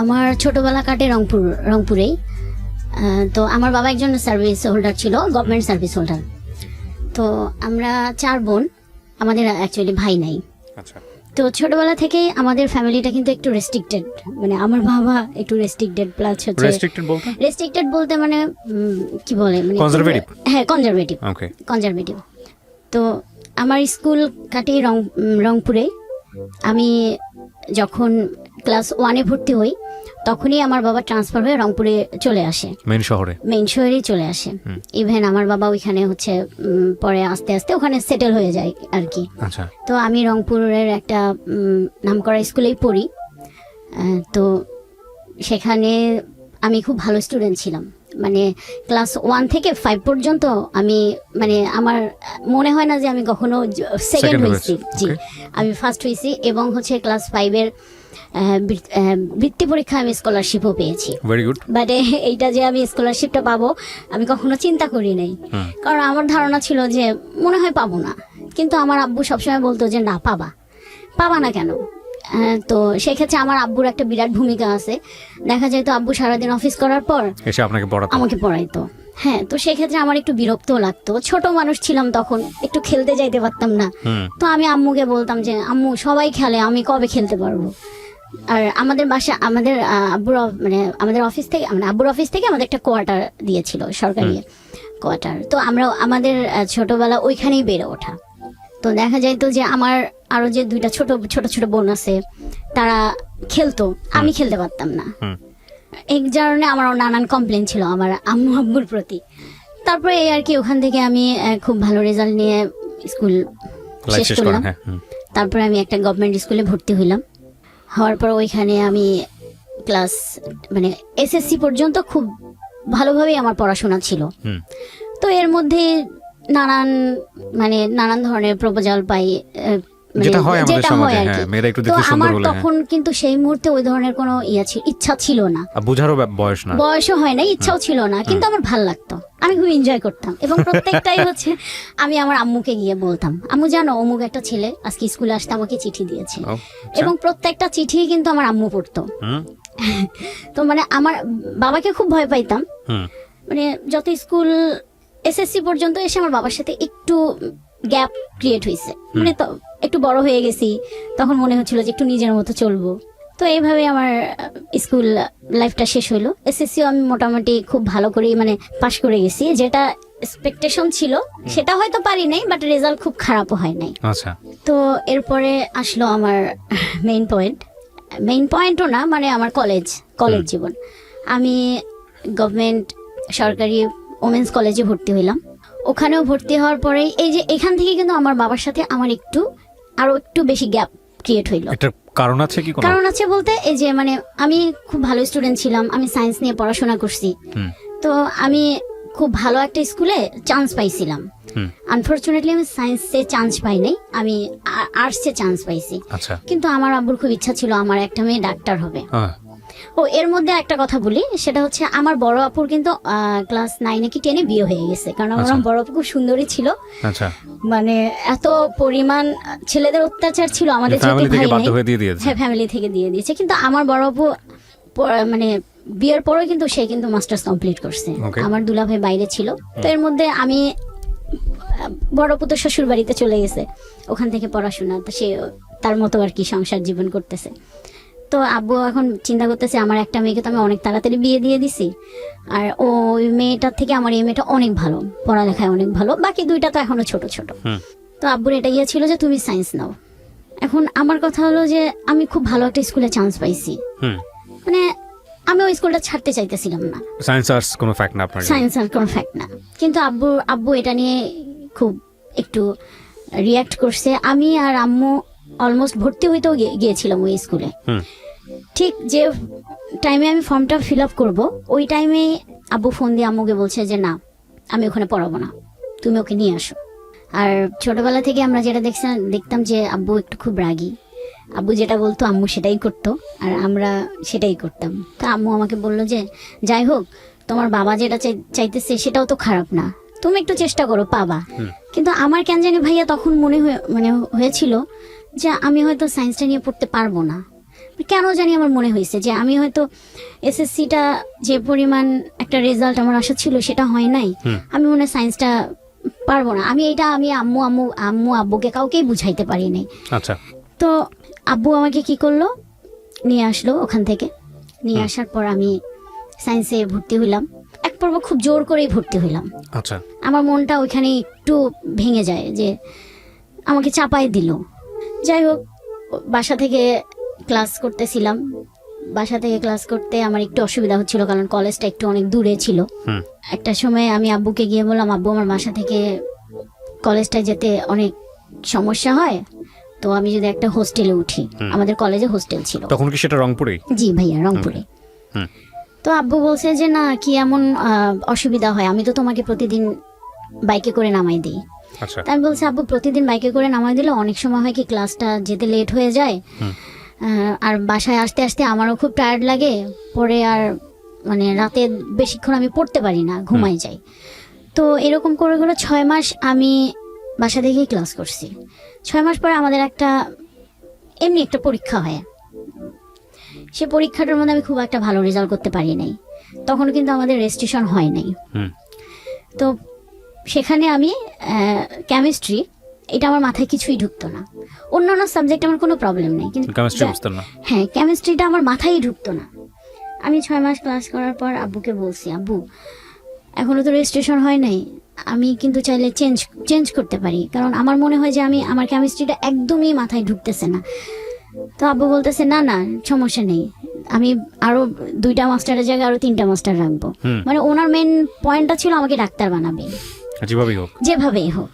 আমার ছোটবেলা কাটে রংপুরেই। তো আমার বাবা একজন সার্ভিস হোল্ডার ছিল, গভর্নমেন্ট সার্ভিস হোল্ডার। তো আমরা 4 বোন, আমাদের অ্যাকচুয়ালি ভাই নাই। আচ্ছা, তো ছোটবেলা থেকেই আমাদের ফ্যামিলিটা কিন্তু একটু রেস্ট্রিক্টেড, মানে আমার বাবা একটু রেস্ট্রিক্টেড, প্লাস হচ্ছে রেস্ট্রিক্টেড বলতে মানে কি বলে, মানে কনজারভেটিভ। হ্যাঁ, কনজারভেটিভ। ওকে, কনজারভেটিভ। তো আমার স্কুল কাটে রংপুরে। আমি যখন ক্লাস 1-এ ভর্তি হই তখনই আমার বাবা ট্রান্সফার হয়ে রংপুরে চলে আসে, মেইন শহরেই চলে আসে। ইভেন আমার বাবা ওইখানে হচ্ছে পরে আস্তে আস্তে ওখানে সেটেল হয়ে যায় আর কি। আচ্ছা, তো আমি রংপুরের একটা নামকরা স্কুলেই পড়ি। তো সেখানে আমি খুব ভালো স্টুডেন্ট ছিলাম, মানে ক্লাস 1 থেকে 5 পর্যন্ত আমি, মানে আমার মনে হয় না যে আমি কখনো সেকেন্ড হয়েছি। জি, আমি ফার্স্ট হয়েছি। এবং হচ্ছে ক্লাস 5-এর বৃত্তি পরীক্ষা আমি স্কলারশিপও পেয়েছি। Very good. বাট এইটা যে আমি স্কলারশিপটা পাবো আমি কখনো চিন্তা করি নাই, কারণ আমার ধারণা ছিল যে মনে হয় পাবো না। কিন্তু আমার আব্বু সবসময় বলতো যে না, পাবা না কেন। তো সেক্ষেত্রে আমার আব্বুর একটা বিরাট ভূমিকা আছে। দেখা যায় তো আব্বু সারাদিন অফিস করার পর এসে আমাকে পড়াইতো। হ্যাঁ, তো সেক্ষেত্রে আমার একটু বিরক্তও লাগতো। ছোট মানুষ ছিলাম তখন, একটু খেলতে যাইতে পারতাম না। তো আমি আম্মুকে বলতাম যে আম্মু সবাই খেলে, আমি কবে খেলতে পারবো। আর আমাদের বাসা, আমাদের আমাদের অফিস থেকে, মানে আব্বুর অফিস থেকে আমাদের একটা কোয়ার্টার দিয়েছিল, সরকারি কোয়ার্টার। তো আমরা আমাদের ছোটবেলা ওইখানেই বেড়ে ওঠা। তো দেখা যাইতো যে আমার আরো যে 2টা ছোট ছোট বোন আছে, তারা খেলতো, আমি খেলতে পারতাম না। এই কারণে আমার নানান কমপ্লেন ছিল আমার আম্মু আব্বুর প্রতি। তারপরে এই আর কি, ওখান থেকে আমি খুব ভালো রেজাল্ট নিয়ে স্কুল শেষ করলাম। তারপরে আমি একটা গভর্নমেন্ট স্কুলে ভর্তি হইলাম। হওয়ার পর ওইখানে আমি ক্লাস, মানে এসএসসি পর্যন্ত খুব ভালোভাবেই আমার পড়াশোনা ছিল। তো এর মধ্যে নানান ধরনের প্রপোজাল পাই, যেটা হয় আর কি। তো আমার তখন কিন্তু সেই মুহূর্তে ওই ধরনের কোনো ইচ্ছা ছিল না, বুঝারও বয়সও হয় না, ইচ্ছাও ছিল না। কিন্তু আমার ভাল লাগতো, আমি খুব এনজয় করতাম। এবং প্রত্যেকটাই হচ্ছে আমি আমার আম্মুকে গিয়ে বলতাম, আম্মু জানো অমুক একটা ছেলে আজকে স্কুলে আসতে আমাকে চিঠি দিয়েছে। এবং প্রত্যেকটা চিঠি কিন্তু আমার আম্মু পড়তো। তো মানে আমার বাবাকে খুব ভয় পাইতাম, মানে যত স্কুল এসএসসি পর্যন্ত এসে আমার বাবার সাথে একটু গ্যাপ ক্রিয়েট হয়েছে, মানে তো একটু বড় হয়ে গেছি, তখন মনে হচ্ছিল যে একটু নিজের মতো চলবো। তো এইভাবে আমার স্কুল লাইফটা শেষ হলো। এসএসসিও আমি মোটামুটি খুব ভালো করে মানে পাশ করে গেছি, যেটা এক্সপেকটেশন ছিল সেটা হয়তো পারি নাই, বাট রেজাল্ট খুব খারাপও হয় নাই। আচ্ছা, তো এরপরে আসলো আমার মেইন পয়েন্টও না, মানে আমার কলেজ জীবন। আমি গভর্নমেন্ট সরকারি ওমেন্স কলেজে ভর্তি হইলাম। ওখানেও ভর্তি হওয়ার পরে এই যে এখান থেকে কিন্তু আমার বাবার সাথে আমার আরো একটু বেশি গ্যাপ ক্রিয়েট হইলো। এটা কারণ আছে কি? কারণ আছে বলতে, এই যে মানে আমি খুব ভালো স্টুডেন্ট ছিলাম, আমি সায়েন্স নিয়ে পড়াশোনা করছি। তো আমি খুব ভালো একটা স্কুলে চান্স পাইছিলাম। আনফরচুনেটলি আমি সায়েন্সে চান্স পাই নাই, আমি আর্টসে চান্স পাইছি। কিন্তু আমার আব্বুর খুব ইচ্ছা ছিল আমার একটা মেয়ে ডাক্তার হবে। ও এর মধ্যে একটা কথা বলি, সেটা হচ্ছে আমার বড় আপুর কিন্তু ক্লাস 9-এ কি 10-এ বিয়ে হয়ে গেছে, কারণ আমার বড় আপু খুব সুন্দরী ছিল। মানে এত পরিমাণ ছেলেদের অত্যাচার ছিল আমাদের, ফ্যামিলি থেকে দিয়ে দিয়েছে। কিন্তু আমার বড় আপু মানে বিয়ের পরে কিন্তু সে কিন্তু মাস্টার্স কমপ্লিট করছে। আমার দুলাভাই বাইরে ছিল। তো এর মধ্যে আমি, বড় আপু তো শ্বশুর বাড়িতে চলে গেছে, ওখান থেকে পড়াশোনা, তো সে তার মতো আর কি সংসার জীবন করতেছে। তো আব্বু এখন চিন্তা করতেছে আমার একটা মেয়েকে তো আমি অনেক তাড়াতাড়ি বিয়ে দিয়ে দিছি, আর ওই মেয়েটার থেকে আমার এই মেয়েটা অনেক ভালো, পড়ালেখায় অনেক ভালো, বাকি 2টা তো এখনো ছোট। তো আব্বুর এটা ছিল যে তুমি সায়েন্স নাও। এখন আমার কথা হলো যে আমি খুব ভালো একটা স্কুলে চান্স পাইছি, মানে আমি ওই স্কুলটা ছাড়তে চাইতেছিলাম না। সায়েন্স আর্টস কোনো ফ্যাক্ট না আপনার? সায়েন্স আর কোনো ফ্যাক্ট না। কিন্তু আব্বু এটা নিয়ে খুব একটু রিয়াক্ট করছে। আমি আর আম্মু অলমোস্ট ভর্তি হইতেও গিয়েছিলাম ওই স্কুলে। ঠিক যে টাইমে আমি ফর্মটা ফিল আপ করবো, ওই টাইমে আব্বু ফোন দিয়ে আম্মুকে বলছে যে না, আমি ওখানে পড়াবো না, তুমি ওকে নিয়ে আসো। আর ছোটবেলা থেকে আমরা যেটা দেখতাম যে আব্বু একটু খুব রাগী, আব্বু যেটা বলতো আম্মু সেটাই করতো, আর আমরা সেটাই করতাম। তো আম্মু আমাকে বললো যে যাই হোক, তোমার বাবা যেটা চাইতেছে সেটাও তো খারাপ না, তুমি একটু চেষ্টা করো, পাবা। কিন্তু আমার কেন জানি ভাইয়া তখন মনে হয়েছিল যে আমি হয়তো সায়েন্সটা নিয়ে পড়তে পারবো না। কেন জানি আমার মনে হয়েছে যে আমি হয়তো এসএসসিটা যে পরিমাণ একটা রেজাল্ট আমার আশা ছিল সেটা হয় নাই, আমি মনে হয় সায়েন্সটা পারবো না। আমি আম্মু আব্বুকে কাউকেই বুঝাইতে পারি নাই। আচ্ছা। তো আব্বু আমাকে কি করলো, নিয়ে আসলো ওখান থেকে। নিয়ে আসার পর আমি সায়েন্সে ভর্তি হইলাম। এক পর্ব খুব জোর করেই ভর্তি হইলাম। আচ্ছা। আমার মনটা ওইখানে একটু ভেঙে যায় যে আমাকে চাপাই দিল। যাই হোক, বাসা থেকে ক্লাস করতেছিলাম। বাসা থেকে ক্লাস করতে আমার একটু অসুবিধা হচ্ছিল, কারণ কলেজটা একটু অনেক দূরে ছিল। একটা সময় আমি আব্বুকে গিয়ে বললাম, আব্বু আমার বাসা থেকে কলেজটায় যেতে অনেক সমস্যা হয়, তো আমি যদি একটা হোস্টেলে উঠি। আমাদের কলেজে হোস্টেল ছিল। তখন কি সেটা রংপুরে? জি ভাইয়া, রংপুরে। তো আব্বু বলছে যে না, কি এমন অসুবিধা হয়, আমি তো তোমাকে প্রতিদিন বাইকে করে নামাই দিই। আচ্ছা। আমি বলছি, আব্বু প্রতিদিন বাইকে করে নামাই দিলে অনেক সময় হয় কি ক্লাসটা যেতে লেট হয়ে যায়, আর বাসায় আসতে আসতে আমারও খুব টায়ার্ড লাগে, পরে আর মানে রাতে বেশিক্ষণ আমি পড়তে পারি না, ঘুমাই যাই। তো এরকম করে করে 6 মাস আমি বাসা থেকেই ক্লাস করছি। 6 মাস পরে আমাদের এমনি একটা পরীক্ষা হয়। সে পরীক্ষাটার মধ্যে আমি খুব একটা ভালো রেজাল্ট করতে পারি নাই। তখন কিন্তু আমাদের রেজিস্ট্রেশন হয় নাই। তো সেখানে আমি কেমিস্ট্রি, এটা আমার মাথায় কিছুই ঢুকতো না। অন্যান্য সাবজেক্ট আমার কোনো প্রবলেম নেই, কিন্তু হ্যাঁ, কেমিস্ট্রিটা আমার মাথায় ঢুকতো না। আমি 6 মাস ক্লাস করার পর আব্বুকে বলছি, আব্বু এখনো তো রেজিস্ট্রেশন হয় নাই, আমি কিন্তু চাইলে চেঞ্জ করতে পারি, কারণ আমার মনে হয় যে আমার কেমিস্ট্রিটা একদমই মাথায় ঢুকতেছে না। তো আব্বু বলতেছে, না না সমস্যা নেই, আমি আরো 2টা মাস্টারের জায়গায় আরো 3টা মাস্টার রাখবো। মানে ওনার মেন পয়েন্টটা ছিল আমাকে ডাক্তার বানাবে, যেভাবেই হোক।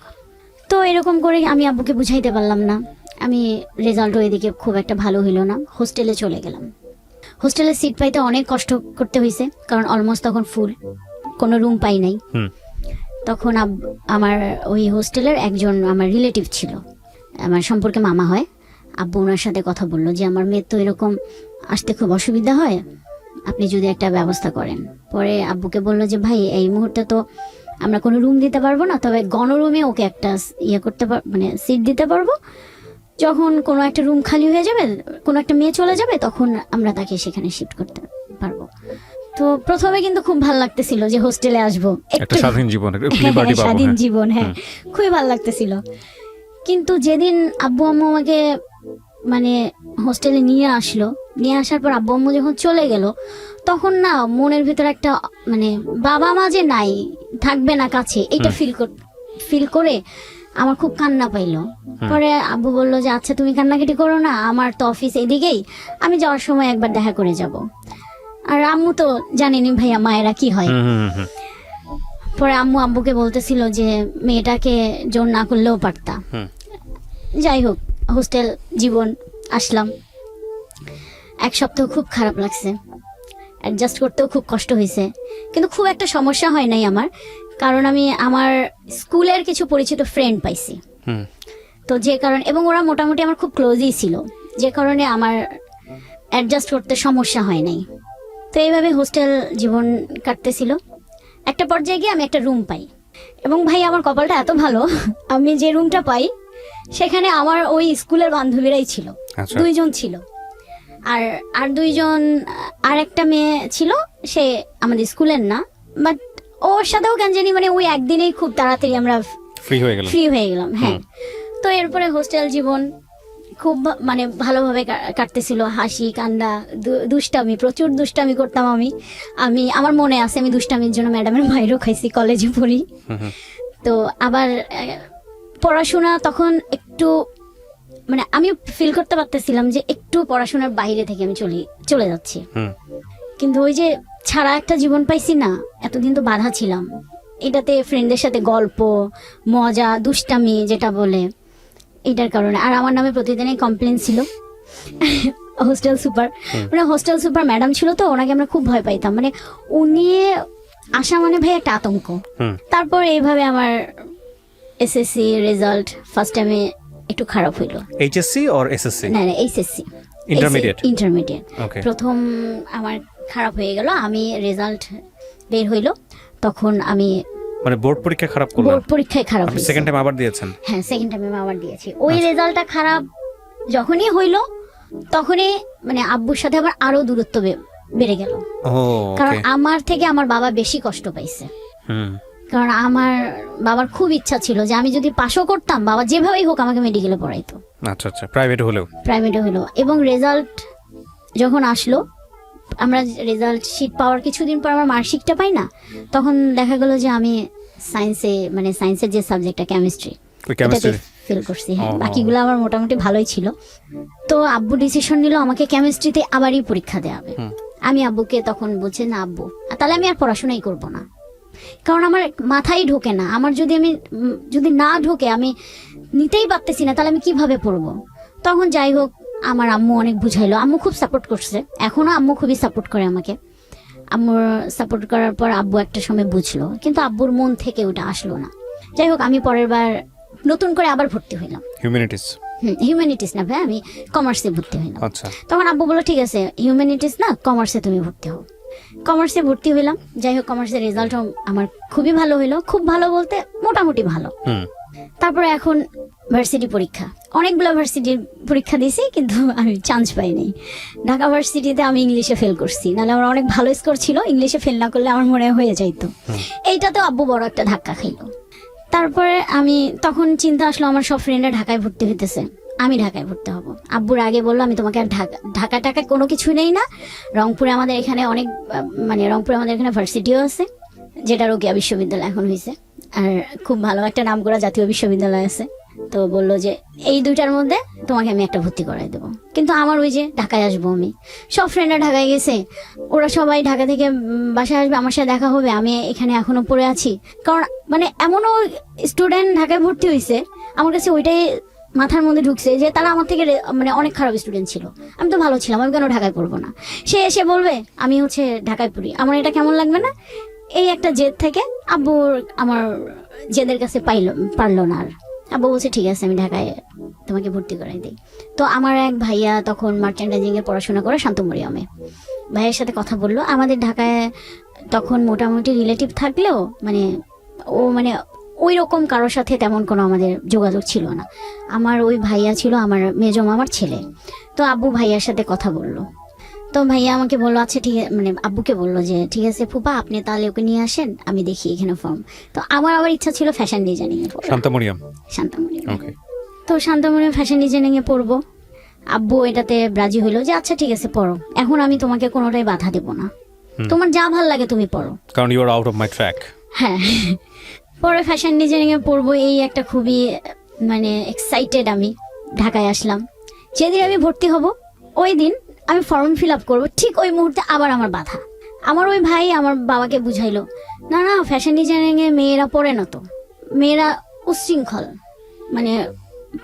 তো এরকম করে আমি আব্বুকে বুঝাইতে পারলাম না। আমি রেজাল্টও এদিকে খুব একটা ভালো হইলো না, হোস্টেলে চলে গেলাম। হোস্টেলে সিট পাইতে অনেক কষ্ট করতে হয়েছে, কারণ অলমোস্ট তখন ফুল, কোনো রুম পাই নাই। তখন আমার ওই হোস্টেলের একজন আমার রিলেটিভ ছিল, আমার সম্পর্কে মামা হয়। আব্বু ওনার সাথে কথা বললো যে আমার মেয়ের তো এরকম আসতে খুব অসুবিধা হয়, আপনি যদি একটা ব্যবস্থা করেন। পরে আব্বুকে বললো যে ভাই, এই মুহূর্তে তো আমরা কোনো রুম দিতে পারবো না, তবে গণরুমে ওকে একটা মানে সিট দিতে পারবো। যখন কোনো একটা রুম খালি হয়ে যাবে, কোনো একটা মেয়ে চলে যাবে, তখন আমরা তাকে সেখানে শিফট করতে পারবো। তো প্রথমে কিন্তু খুব ভালো লাগতেছিল যে হোস্টেলে আসবো, একটা স্বাধীন জীবন, হ্যাঁ খুবই ভালো লাগতেছিল। কিন্তু যেদিন আব্বু আম্মু আমাকে মানে হোস্টেলে নিয়ে আসার পর আব্বু আম্মু যখন চলে গেল, তখন না মনের ভিতর একটা মানে বাবা মা যে নাই, থাকবে না কাছে, এটা ফিল করে আমার খুব কান্না পাইলো। পরে আব্বু বললো যে আচ্ছা তুমি কান্নাকাটি করো না, আমার তো অফিস এদিকেই, আমি যাওয়ার সময় একবার দেখা করে যাব। আর আম্মু তো জানেনি ভাইয়া মায়েরা কি হয়। পরে আব্বুকে বলতেছিল যে মেয়েটাকে জোর না করলেও পারতা। যাই হোক, হোস্টেল জীবন আসলাম। 1 সপ্তাহ খুব খারাপ লাগছে, অ্যাডজাস্ট করতেও খুব কষ্ট হয়েছে, কিন্তু খুব একটা সমস্যা হয় নাই আমার, কারণ আমি আমার স্কুলের কিছু পরিচিত ফ্রেন্ড পাইছি। তো যে কারণে, এবং ওরা মোটামুটি আমার খুব ক্লোজই ছিল, যে কারণে আমার অ্যাডজাস্ট করতে সমস্যা হয় নাই। তো এইভাবে হোস্টেল জীবন কাটতেছিল। একটা পর্যায়ে গিয়ে আমি একটা রুম পাই, এবং ভাই আমার কপালটা এত ভালো, আমি যে রুমটা পাই সেখানে আমার ওই স্কুলের বান্ধবীরাই ছিল। 2 জন ছিল, আর 2 জন, আর একটা মেয়ে ছিল, সে আমাদের স্কুলের না, বাট ওর সাথেও কেন জানি মানে ওই একদিনেই খুব তাড়াতাড়ি আমরা ফ্রি হয়ে গেলাম। হ্যাঁ, তো এরপরে হোস্টেল জীবন খুব মানে ভালোভাবে কাটতেছিল। হাসি কান্না, দুষ্টামি, প্রচুর দুষ্টামি করতাম আমি আমার মনে আছে, আমি দুষ্টামির জন্য ম্যাডামের মাইরও খাইছি কলেজে পড়ি। তো আবার পড়াশোনা তখন একটু মানে আমি ফিল করতে পারতেছিলাম যে একটু পড়াশোনার বাইরে থেকে আমি চলে যাচ্ছি, কিন্তু ওই যে ছাড়া একটা জীবন পাইছি না, এতদিন তো বাধা ছিলাম এটাতে, ফ্রেন্ডদের সাথে গল্প মজা দুষ্টামি যেটা বলে, এটার কারণে। আর আমার নামে প্রতিদিনই কমপ্লেন ছিল। হোস্টেল সুপার ম্যাডাম ছিল, তো ওনাকে আমরা খুব ভয় পাইতাম, মানে উনি আসা মানে ভাই একটা আতঙ্ক। তারপর এইভাবে আমার এসএসসি রেজাল্ট ফার্স্ট টাইমে একটু খারাপ হইলো। HSC or SSC? না এইচএসসি, ইন্টারমিডিয়েট। প্রথম আমার খারাপ হয়ে গেল, আমি রেজাল্ট বের হইলো, তখন আমি মানে বোর্ড পরীক্ষায় খারাপ করলাম। বোর্ড পরীক্ষায় খারাপ হয়েছে। সেকেন্ড টাইম আবার দিয়েছেন? হ্যাঁ, সেকেন্ড টাইমে আবার দিয়েছি। ওই রেজাল্টটা খারাপ যখনই হইলো, তখনই মানে আব্বুর সাথে আবার আরো দূরত্ব বেড়ে গেল, ও কারণ ওকে। আমার থেকে আমার বাবা বেশি কষ্ট পাইছে। হুম কারণ আমার বাবার খুব ইচ্ছা ছিল যে আমি যদি পাশও করতাম, বাবা যেভাবেই হোক আমাকে মেডিকেলে পড়াইতো, আচ্ছা আচ্ছা, প্রাইভেট হলেও। প্রাইভেটে হলো। এবং রেজাল্ট যখন আসলো, আমরা রেজাল্ট শিট পাওয়ার কিছুদিন পর আমার মার্কশিটটা পাই না, তখন দেখা গেল যে আমি সায়েন্সে মানে সায়েন্সের যে সাবজেক্টটা কেমিস্ট্রি, ওই কেমিস্ট্রি। ফেল করছি। হ্যাঁ, ও। বাকিগুলো আমার মোটামুটি ভালোই ছিল। তো আব্বু ডিসিশন নিল আমাকে কেমিস্ট্রিতে আবারই পরীক্ষা দেওয়া হবে। আমি আব্বুকে তখন বলছি, না আব্বু, তাহলে আমি আর পড়াশোনাই করব না, কারণ আমার মাথায় ঢোকে না। আমার যদি না ঢোকে, আমি নিতেই পারতেছি না, তাহলে আমি কিভাবে পড়বো? তখন যাই হোক, আমার আম্মু অনেক বুঝাইলো, আম্মু খুব সাপোর্ট করছে, এখনো আম্মু খুবই সাপোর্ট করে আমাকে। আম্মুর সাপোর্ট করার পর আব্বু একটা সময় বুঝলো, কিন্তু আব্বুর মন থেকে ওটা আসলো না। যাই হোক, আমি পরের বার নতুন করে আবার ভর্তি হইলাম। হিউম্যানিটিস। হিউম্যানিটিস না ভাই, আমি কমার্সে ভর্তি হইলাম। আচ্ছা। তখন আব্বু বললো, ঠিক আছে হিউম্যানিটিস না, কমার্সে তুমি ভর্তি হও। কমার্সে ভর্তি হইলাম। যাই হোক, কমার্সের রেজাল্টও আমার খুবই ভালো হইলো, খুব ভালো বলতে মোটামুটি ভালো। হুম তারপরে এখন ভার্সিটি পরীক্ষা, অনেকগুলো ভার্সিটির পরীক্ষা দিয়েছি, কিন্তু আমি চান্স পাইনি। ঢাকা ভার্সিটিতে আমি ইংলিশে ফেল করছি, নাহলে আমার অনেক ভালো স্কোর ছিল, ইংলিশে ফেল না করলে আমার মনে হয়ে যাইতো। এইটাতেও আব্বু বড় একটা ধাক্কা খাইলো। তারপরে আমি তখন চিন্তা আসলো, আমার সব ফ্রেন্ডরা ঢাকায় ভর্তি হইতেছে, আমি ঢাকায় ভর্তি হব। আব্বুর আগে বললো, আমি তোমাকে আর ঢাকা টাকা কোনো কিছু নেই না, রংপুরে আমাদের এখানে অনেক মানে রংপুরে আমাদের এখানে ভার্সিটিও আছে, যেটা রোকেয়া বিশ্ববিদ্যালয় এখন হয়েছে, আর খুব ভালো একটা নামকরা জাতীয় বিশ্ববিদ্যালয় আছে। তো বললো যে এই দুইটার মধ্যে তোমাকে আমি একটা ভর্তি করাই দেবো। কিন্তু আমার ওই যে ঢাকায় আসবো আমি, সব ফ্রেন্ডরা ঢাকায় গেছে, ওরা সবাই ঢাকা থেকে বাসায় আসবে, আমার সাথে দেখা হবে, আমি এখানে এখনো পড়ে আছি। কারণ মানে এমনও স্টুডেন্ট ঢাকায় ভর্তি হয়েছে, আমার কাছে ওইটাই মাথার মধ্যে ঢুকছে যে তারা আমার থেকে মানে অনেক খারাপ স্টুডেন্ট ছিল, আমি তো ভালো ছিলাম, আমি কেন ঢাকায় পড়বো না? সে এসে বলবে আমি হচ্ছে ঢাকায় পড়ি, আমার এটা কেমন লাগবে না? এই একটা জেদ থেকে আব্বুর আমার জেদের কাছে পারলো না আর। আব্বু বলছে, ঠিক আছে আমি ঢাকায় তোমাকে ভর্তি করাই দিই। তো আমার এক ভাইয়া তখন মার্চেন্ডাইজিং এ পড়াশোনা করে শান্তমরিয়ামে, ভাইয়ের সাথে কথা বললো। আমাদের ঢাকায় তখন মোটামুটি রিলেটিভ থাকলেও মানে মানে ওই রকম কারোর সাথে তেমন কোনো আমাদের যোগাযোগ ছিল না। আমার ওই ভাইয়া ছিল আমার মেজো মামার ছেলে। তো আব্বু ভাইয়ার সাথে কথা বললো, তো ভাইয়া আমাকে বললো, আচ্ছা ঠিক আছে, মানে আব্বুকে বললো যে ঠিক আছে ফুপা, আপনি তাহলে ওকে নিয়ে আসেন, আমি দেখি এখানে ফর্ম। তো আমার আবার ইচ্ছা ছিল ফ্যাশন ডিজাইনিং এ পড়ার। শান্তমরিয়াম। শান্তমরিয়াম। ওকে। তো শান্তমরিয়াম ফ্যাশন ডিজাইনিং এ পড়বো। আব্বু এটাতে রাজি হইলো যে আচ্ছা ঠিক আছে পড়ো, এখন আমি তোমাকে কোনোটাই বাধা দেবো না, তোমার যা ভাল লাগে তুমি পড়ো, কারণ you are out of my track. হ্যাঁ। পরে ফ্যাশন ডিজাইনিং এ পড়বো, এই একটা খুবই মানে এক্সাইটেড। আমি ঢাকায় আসলাম, যেদিন আমি ভর্তি হব ওই দিন আমি ফর্ম ফিল আপ করবো, ঠিক ওই মুহূর্তে আবার আমার বাধা। আমার ওই ভাই আমার বাবাকে বুঝাইলো, না না ফ্যাশন ডিজাইনিং এ মেয়েরা পড়ে না, তো মেয়েরা উচ্ছৃঙ্খল মানে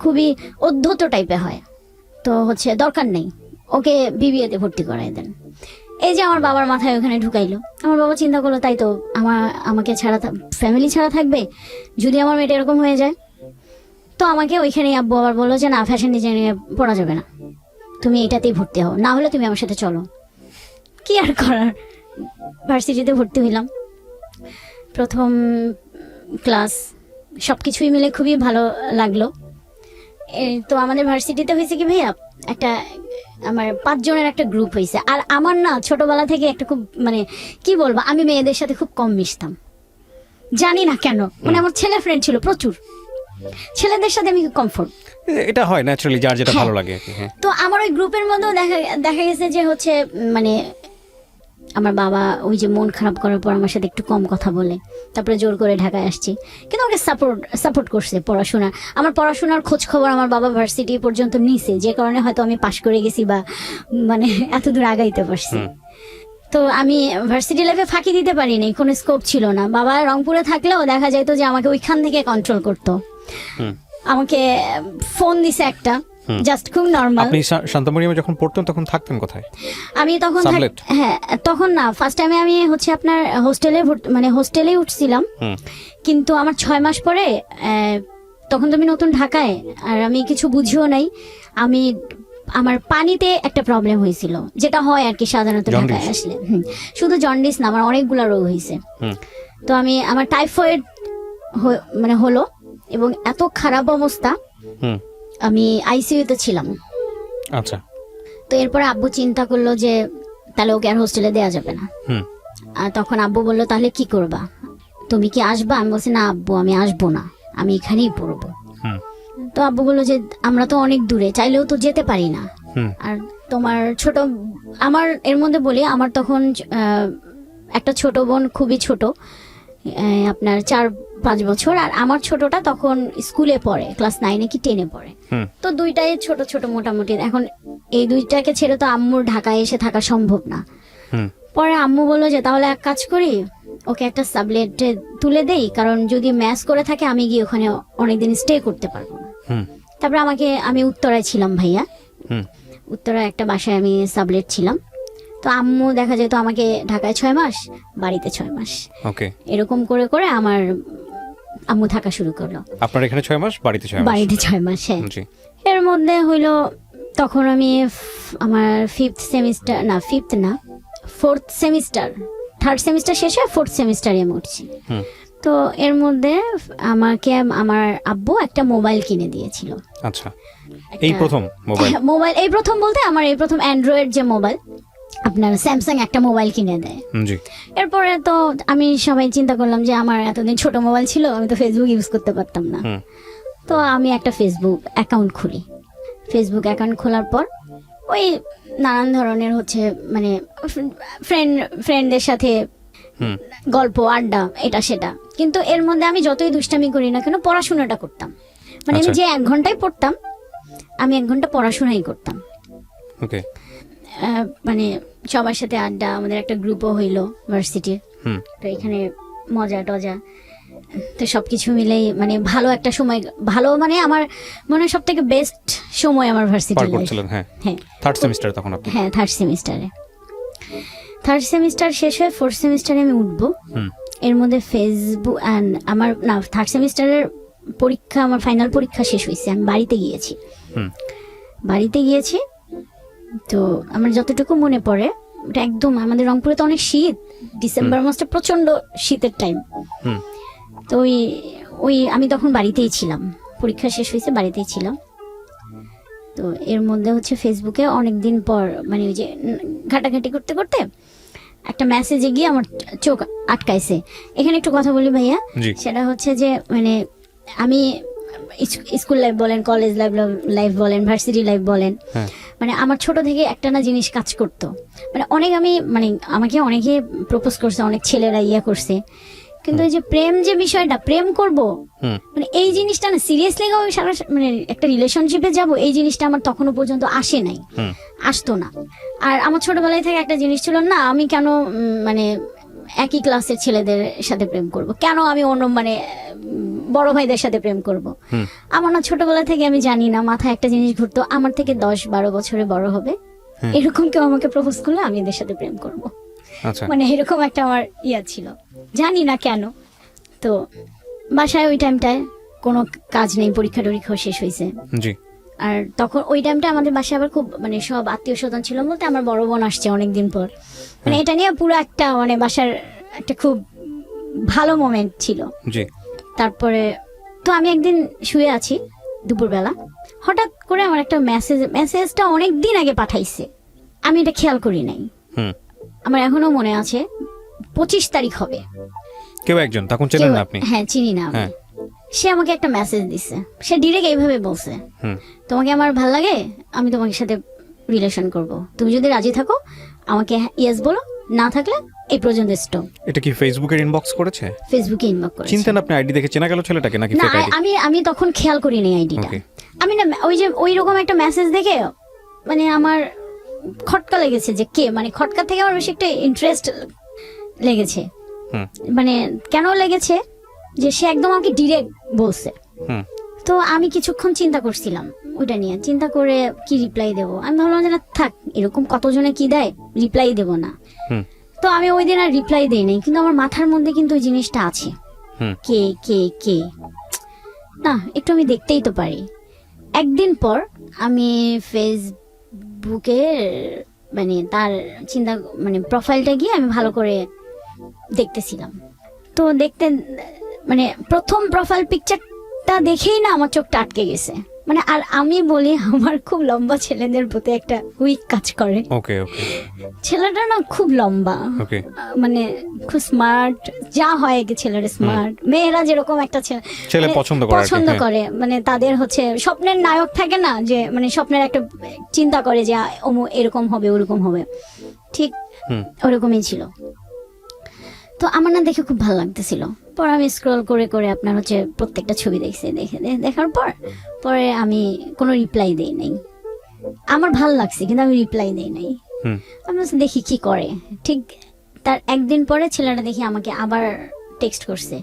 খুবই অধ্যত টাইপের হয়, তো হচ্ছে দরকার নেই, ওকে বিবিএতে ভর্তি করাই দেন। এই যে আমার বাবার মাথায় ওখানে ঢুকাইলো। আমার বাবা চিন্তা করলো, তাই তো আমাকে ছাড়া ফ্যামিলি ছাড়া থাকবে যদি আমার মেয়েটা এরকম হয়ে যায়। তো আমাকে ওইখানেই আব্বু আবার বললো যে না, ফ্যাশন ডিজাইনিং এ পড়া যাবে না, তুমি এটাতেই ভর্তি হও, না হলে তুমি আমার সাথে চলো। কি আর করার, ভার্সিটিতে ভর্তি হইলাম। প্রথম ক্লাস সবকিছুই মিলে খুবই ভালো লাগলো। তো আমাদের ভার্সিটিতে হয়েছে কি ভাইয়া, একটা আমার 5 জনের একটা গ্রুপ হয়েছে। আর আমার না ছোটবেলা থেকে একটা খুব মানে কি বলবো, আমি মেয়েদের সাথে খুব কম মিশতাম, জানি না কেন, মানে আমার ছেলে ফ্রেন্ড ছিল প্রচুর, ছেলেদের সাথে আমি কমফোর্ট। এটা হয় ন্যাচারালি, যার যেটা ভালো লাগে আর কি। হ্যাঁ। তো আমার ওই গ্রুপের মধ্যেও দেখা গেছে যে হচ্ছে মানে আমার বাবা ওই যে মন খারাপ করার পর আমার সাথে একটু কম কথা বলে, তারপরে জোর করে ঢাকায় আসছি, কিন্তু আমাকে সাপোর্ট করছে পড়াশোনা। আমার পড়াশোনার খোঁজ খবর আমার বাবা ভার্সিটি পর্যন্ত নিছে, যে কারণে হয়তো আমি পাশ করে গেছি বা মানে এত দূর আগাইতে পারছি। তো আমি ভার্সিটি লাইফে ফাঁকি দিতে পারিনি, কোনো স্কোপ ছিল না। বাবা রংপুরে থাকলেও দেখা যেত যে আমাকে ওইখান থেকে কন্ট্রোল করতো। আমাকে ফোন দিছে একটা, জাস্ট খুব নরমাল। আপনি শান্তমরিয়ামে যখন পড়তেন তখন থাকতেন কোথায়? আমি তখন হ্যাঁ তখন না, ফার্স্ট টাইমে আমি হচ্ছে আপনার হোস্টেলে উঠছিলাম, কিন্তু আমার 6 মাস পরে তখন তো আমি নতুন ঢাকায়, আর আমি কিছু বুঝিও নাই। আমার পানিতে একটা প্রবলেম হয়েছিল, যেটা হয় আর কি সাধারণত ঢাকায় আসলে। শুধু জন্ডিস না, আমার অনেকগুলো রোগ হয়েছে। তো আমার টাইফয়েড মানে হলো, এবং এত খারাপ অবস্থা, আমি আইসিইউতে ছিলাম। আচ্ছা। তো এরপরে আব্বু চিন্তা করলো যে তাহলে ওকে আর হোস্টেলে দেওয়া যাবে না। হুম আর তখন আব্বু বললো তাহলে কি করবা, তুমি কি আসবা? আমি বলছি না আব্বু, আমি আসবো না, আমি এখানেই পড়বো। হুম তো আব্বু বললো যে আমরা তো অনেক দূরে, চাইলেও তো যেতে পারি না। হুম আর তোমার ছোট, আমার এর মধ্যে বলি আমার তখন একটা ছোট বোন, খুবই ছোট, আপনার 4-5 বছর, আর আমার ছোটটা তখন স্কুলে পড়ে, ক্লাস 9 কি 10 পড়ে। হুম তো দুইটাই ছোট ছোট মোটামুটি। এখন এই দুইটাকে ছেড়ে তো আম্মুর ঢাকায় এসে থাকা সম্ভব না। হুম পরে আম্মু বললো যে তাহলে এক কাজ করি, ওকে একটা সাবলেটে তুলে দেই, কারণ যদি ম্যাচ করে থাকে আমি গিয়ে ওখানে অনেকদিন স্টে করতে পারবো না। হুম তারপরে আমি উত্তরায় ছিলাম ভাইয়া, হুম উত্তরায় একটা বাসায় আমি সাবলেট ছিলাম। তো আম্মু দেখা যেত আমাকে ঢাকায় 6 মাস, বাড়িতে 6 মাস, ওকে। এরকম করে করে আমার আম্মু থাকা শুরু করলো। আপনার এখানে 6 মাস, বাড়িতে 6 মাস? বাড়িতে 6 মাস, হ্যাঁ। জি। এর মধ্যে হইলো তখন আমি আমার 5th সেমিস্টার, না 5th না 4th সেমিস্টার, 3rd সেমিস্টার শেষে 4th সেমিস্টারে আমি উঠছি। হুম তো এর মধ্যে আমাকে আমার আব্বু একটা মোবাইল কিনে দিয়েছিল। আচ্ছা, এই প্রথম মোবাইল? মোবাইল এই প্রথম বলতে আমার এই প্রথম অ্যান্ড্রয়েড যে মোবাইল, আপনার স্যামসাং একটা মোবাইল কিনে দেয়। জি। এরপরে তো আমি সবাই চিন্তা করলাম যে আমার এতদিন ছোট মোবাইল ছিল, আমি তো ফেসবুক ইউজ করতে পারতাম না। হুম তো আমি একটা ফেসবুক অ্যাকাউন্ট খুলি। ফেসবুক অ্যাকাউন্ট খোলার পর ওই নানান ধরনের হচ্ছে মানে ফ্রেন্ডদের সাথে হুম গল্প আড্ডা এটা সেটা, কিন্তু এর মধ্যে আমি যতই দুষ্টামি করি না কেন পড়াশোনাটা করতাম। মানে আমি আচ্ছা। যে 1 ঘন্টায় পড়তাম, আমি 1 ঘন্টা পড়াশোনাই করতাম। ওকে। মানে সবার সাথে আড্ডা, আমাদের একটা গ্রুপও হইলো ভার্সিটির। হুম তো এখানে মজা টজা, তো সবকিছু মিলেই মানে ভালো একটা সময়, ভালো মানে আমার মনে হয় সব থেকে বেস্ট সময় আমার পার ভার্সিটি লাইফ। করছিলেন? হ্যাঁ। হ্যাঁ 3rd সেমিস্টার তখন আপনি? হ্যাঁ 3rd সেমিস্টারে। 3rd সেমিস্টার শেষ হয়ে 4th সেমিস্টারে আমি উঠবো। হুম এর মধ্যে ফেসবুক আমার না 3rd সেমিস্টারের পরীক্ষা, আমার ফাইনাল পরীক্ষা শেষ হয়েছে, আমি বাড়িতে গিয়েছি। হুম বাড়িতে গিয়েছি তো আমার যতটুকু মনে পড়ে, ওটা একদম আমাদের রংপুরে তো অনেক শীত, ডিসেম্বর মাসটা প্রচন্ড শীতের টাইম। হুম তো ওই আমি তখন বাড়িতেই ছিলাম, পরীক্ষা শেষ হয়েছে বাড়িতেই ছিলাম। তো এর মধ্যে হচ্ছে ফেসবুকে অনেক দিন পর মানে ওই যে ঘাটাঘাটি করতে করতে একটা মেসেজে গিয়ে আমার চোখ আটকাইছে। এখানে একটু কথা বলি ভাইয়া, জি। সেটা হচ্ছে যে মানে আমি স্কুল লাইফ বলেন, কলেজ লাইফ বলেন, ভার্সিটি লাইফ বলেন, হ্যাঁ মানে আমার ছোট থেকে একটা না জিনিস কাজ করতো। মানে অনেক আমি মানে আমাকে অনেকে প্রপোজ করছে, অনেক ছেলেরা ইয়া করছে, কিন্তু এই যে প্রেম যে বিষয়টা, প্রেম করব হুম মানে এই জিনিসটা না সিরিয়াসলি সারা মানে একটা রিলেশনশিপে যাব, এই জিনিসটা আমার তখনও পর্যন্ত আসে নাই, হুম আসতো না। আর আমার ছোটবেলায় থেকে একটা জিনিস ছিল, না আমি কেন মানে একই ক্লাসের ছেলেদের সাথে প্রেম করব, কেন আমি অন্য মানে বড় ভাইদের সাথে প্রেম করব। হুম আমার না ছোটবেলা থেকে আমি জানি না, মাথায় একটা জিনিস ঘুরতো, আমার থেকে 10-12 বছরে বড় হবে এরকম কেউ আমাকে প্রপোজ করলে আমি এদের সাথে প্রেম করব। আচ্ছা। মানে এরকম একটা আমার ইয়া ছিল, জানি না কেন। তো বাসায় ওই টাইমটায় কোনো কাজ নেই, পরীক্ষা টরীক্ষা শেষ হয়েছে। জি। আর তখন ওই টাইমটা আমাদের বাসায় আবার খুব মানে সব আত্মীয় স্বজন ছিল, বলতে আমার বড় বোন আসছে অনেকদিন পর। মানে এটা নিয়ে পুরো একটা মানে বাসার একটা খুব ভালো মোমেন্ট ছিল। জি। তারপরে তো আমি একদিন শুয়ে আছি দুপুরবেলা, হঠাৎ করে আমার একটা মেসেজটা অনেক দিন আগে পাঠাইছে, আমি এটা খেয়াল করি নাই। হুম আমার এখনো মনে আছে 25 তারিখ হবে। কেউ একজন, তখন চেনেন না আপনি? হ্যাঁ চিনি না আমি। হ্যাঁ। সে আমাকে একটা মেসেজ দিছে, সে ডিরেক্ট এইভাবে বলছে, হুম তোমাকে আমার ভাল লাগে, আমি তোমার সাথে রিলেশন করব, তুমি যদি রাজি থাকো আমাকে ইয়েস বলো, না থাকলে এই পর্যন্ত স্টপ। এটা কি ফেসবুকের ইনবক্স করেছে? ফেসবুকে ইনবক্স করেছে। চিনতেন আপনি আইডি দেখে? চেনা গেল ছেলেটাকে নাকি না ফেক আইডি? আমি তখন খেয়াল করিনি আইডিটা। Okay. আমি না ওই যে ওই রকম একটা মেসেজ দেখে মানে আমার খটকা লেগেছে, যে কে মানে খটকা থেকে আমার বেশি একটা ইন্টারেস্ট লেগেছে। হুম মানে কেন লেগেছে যে সে একদম আমাকে ডিরেক্ট বলছে। হুম তো আমি কিছুক্ষণ চিন্তা করছিলাম ওইটা নিয়ে, চিন্তা করে কি রিপ্লাই দেবো। আমি ভাবলাম যে না থাক, এরকম কতজনে কি দেয়, রিপ্লাই দেবো না। হুম তো আমি ওই দিন আর রিপ্লাই দেই নাই, কিন্তু আমার মাথার মধ্যে কিন্তু ওই জিনিসটা আছে, হুম কে কে কে না একটু আমি দেখতেই তো পারি। একদিন পর আমি ফেসবুকে মানে তার চিন্তা মানে প্রোফাইলটা গিয়ে আমি ভালো করে দেখতেছিলাম। তো দেখতে মানে প্রথম প্রোফাইল পিকচারটা দেখেই না আমার চোখটা আটকে গেছে। মানে আর আমি বলি আমার খুব লম্বা ছেলেদের প্রতি একটা উইক কাজ করে। ওকে ওকে ছেলেটা না খুব লম্বা, ওকে মানে খুব স্মার্ট, যা হয় কি ছেলেরা স্মার্ট, মেয়েরা যেরকম একটা ছেলে মানে পছন্দ করে আর কি, পছন্দ হ্যাঁ। করে, মানে তাদের হচ্ছে স্বপ্নের নায়ক থাকে না, যে মানে স্বপ্নের একটা চিন্তা করে যে এরকম হবে ওরকম হবে, ঠিক হুম ওরকমই ছিল। তো আমার না দেখে খুব ভালো লাগতেছিল। পর আমি স্ক্রল করে করে আপনার হচ্ছে প্রত্যেকটা ছবি দেখছি, দেখার পর পরে আমি কোনো রিপ্লাই দেই নাই। আমার ভালো লাগছে কিন্তু আমি রিপ্লাই দেই নাই। হুম আমি বলছি দেখি কি করে। ঠিক তার একদিন পরে ছেলেটা দেখি আমাকে আবার টেক্সট করছে,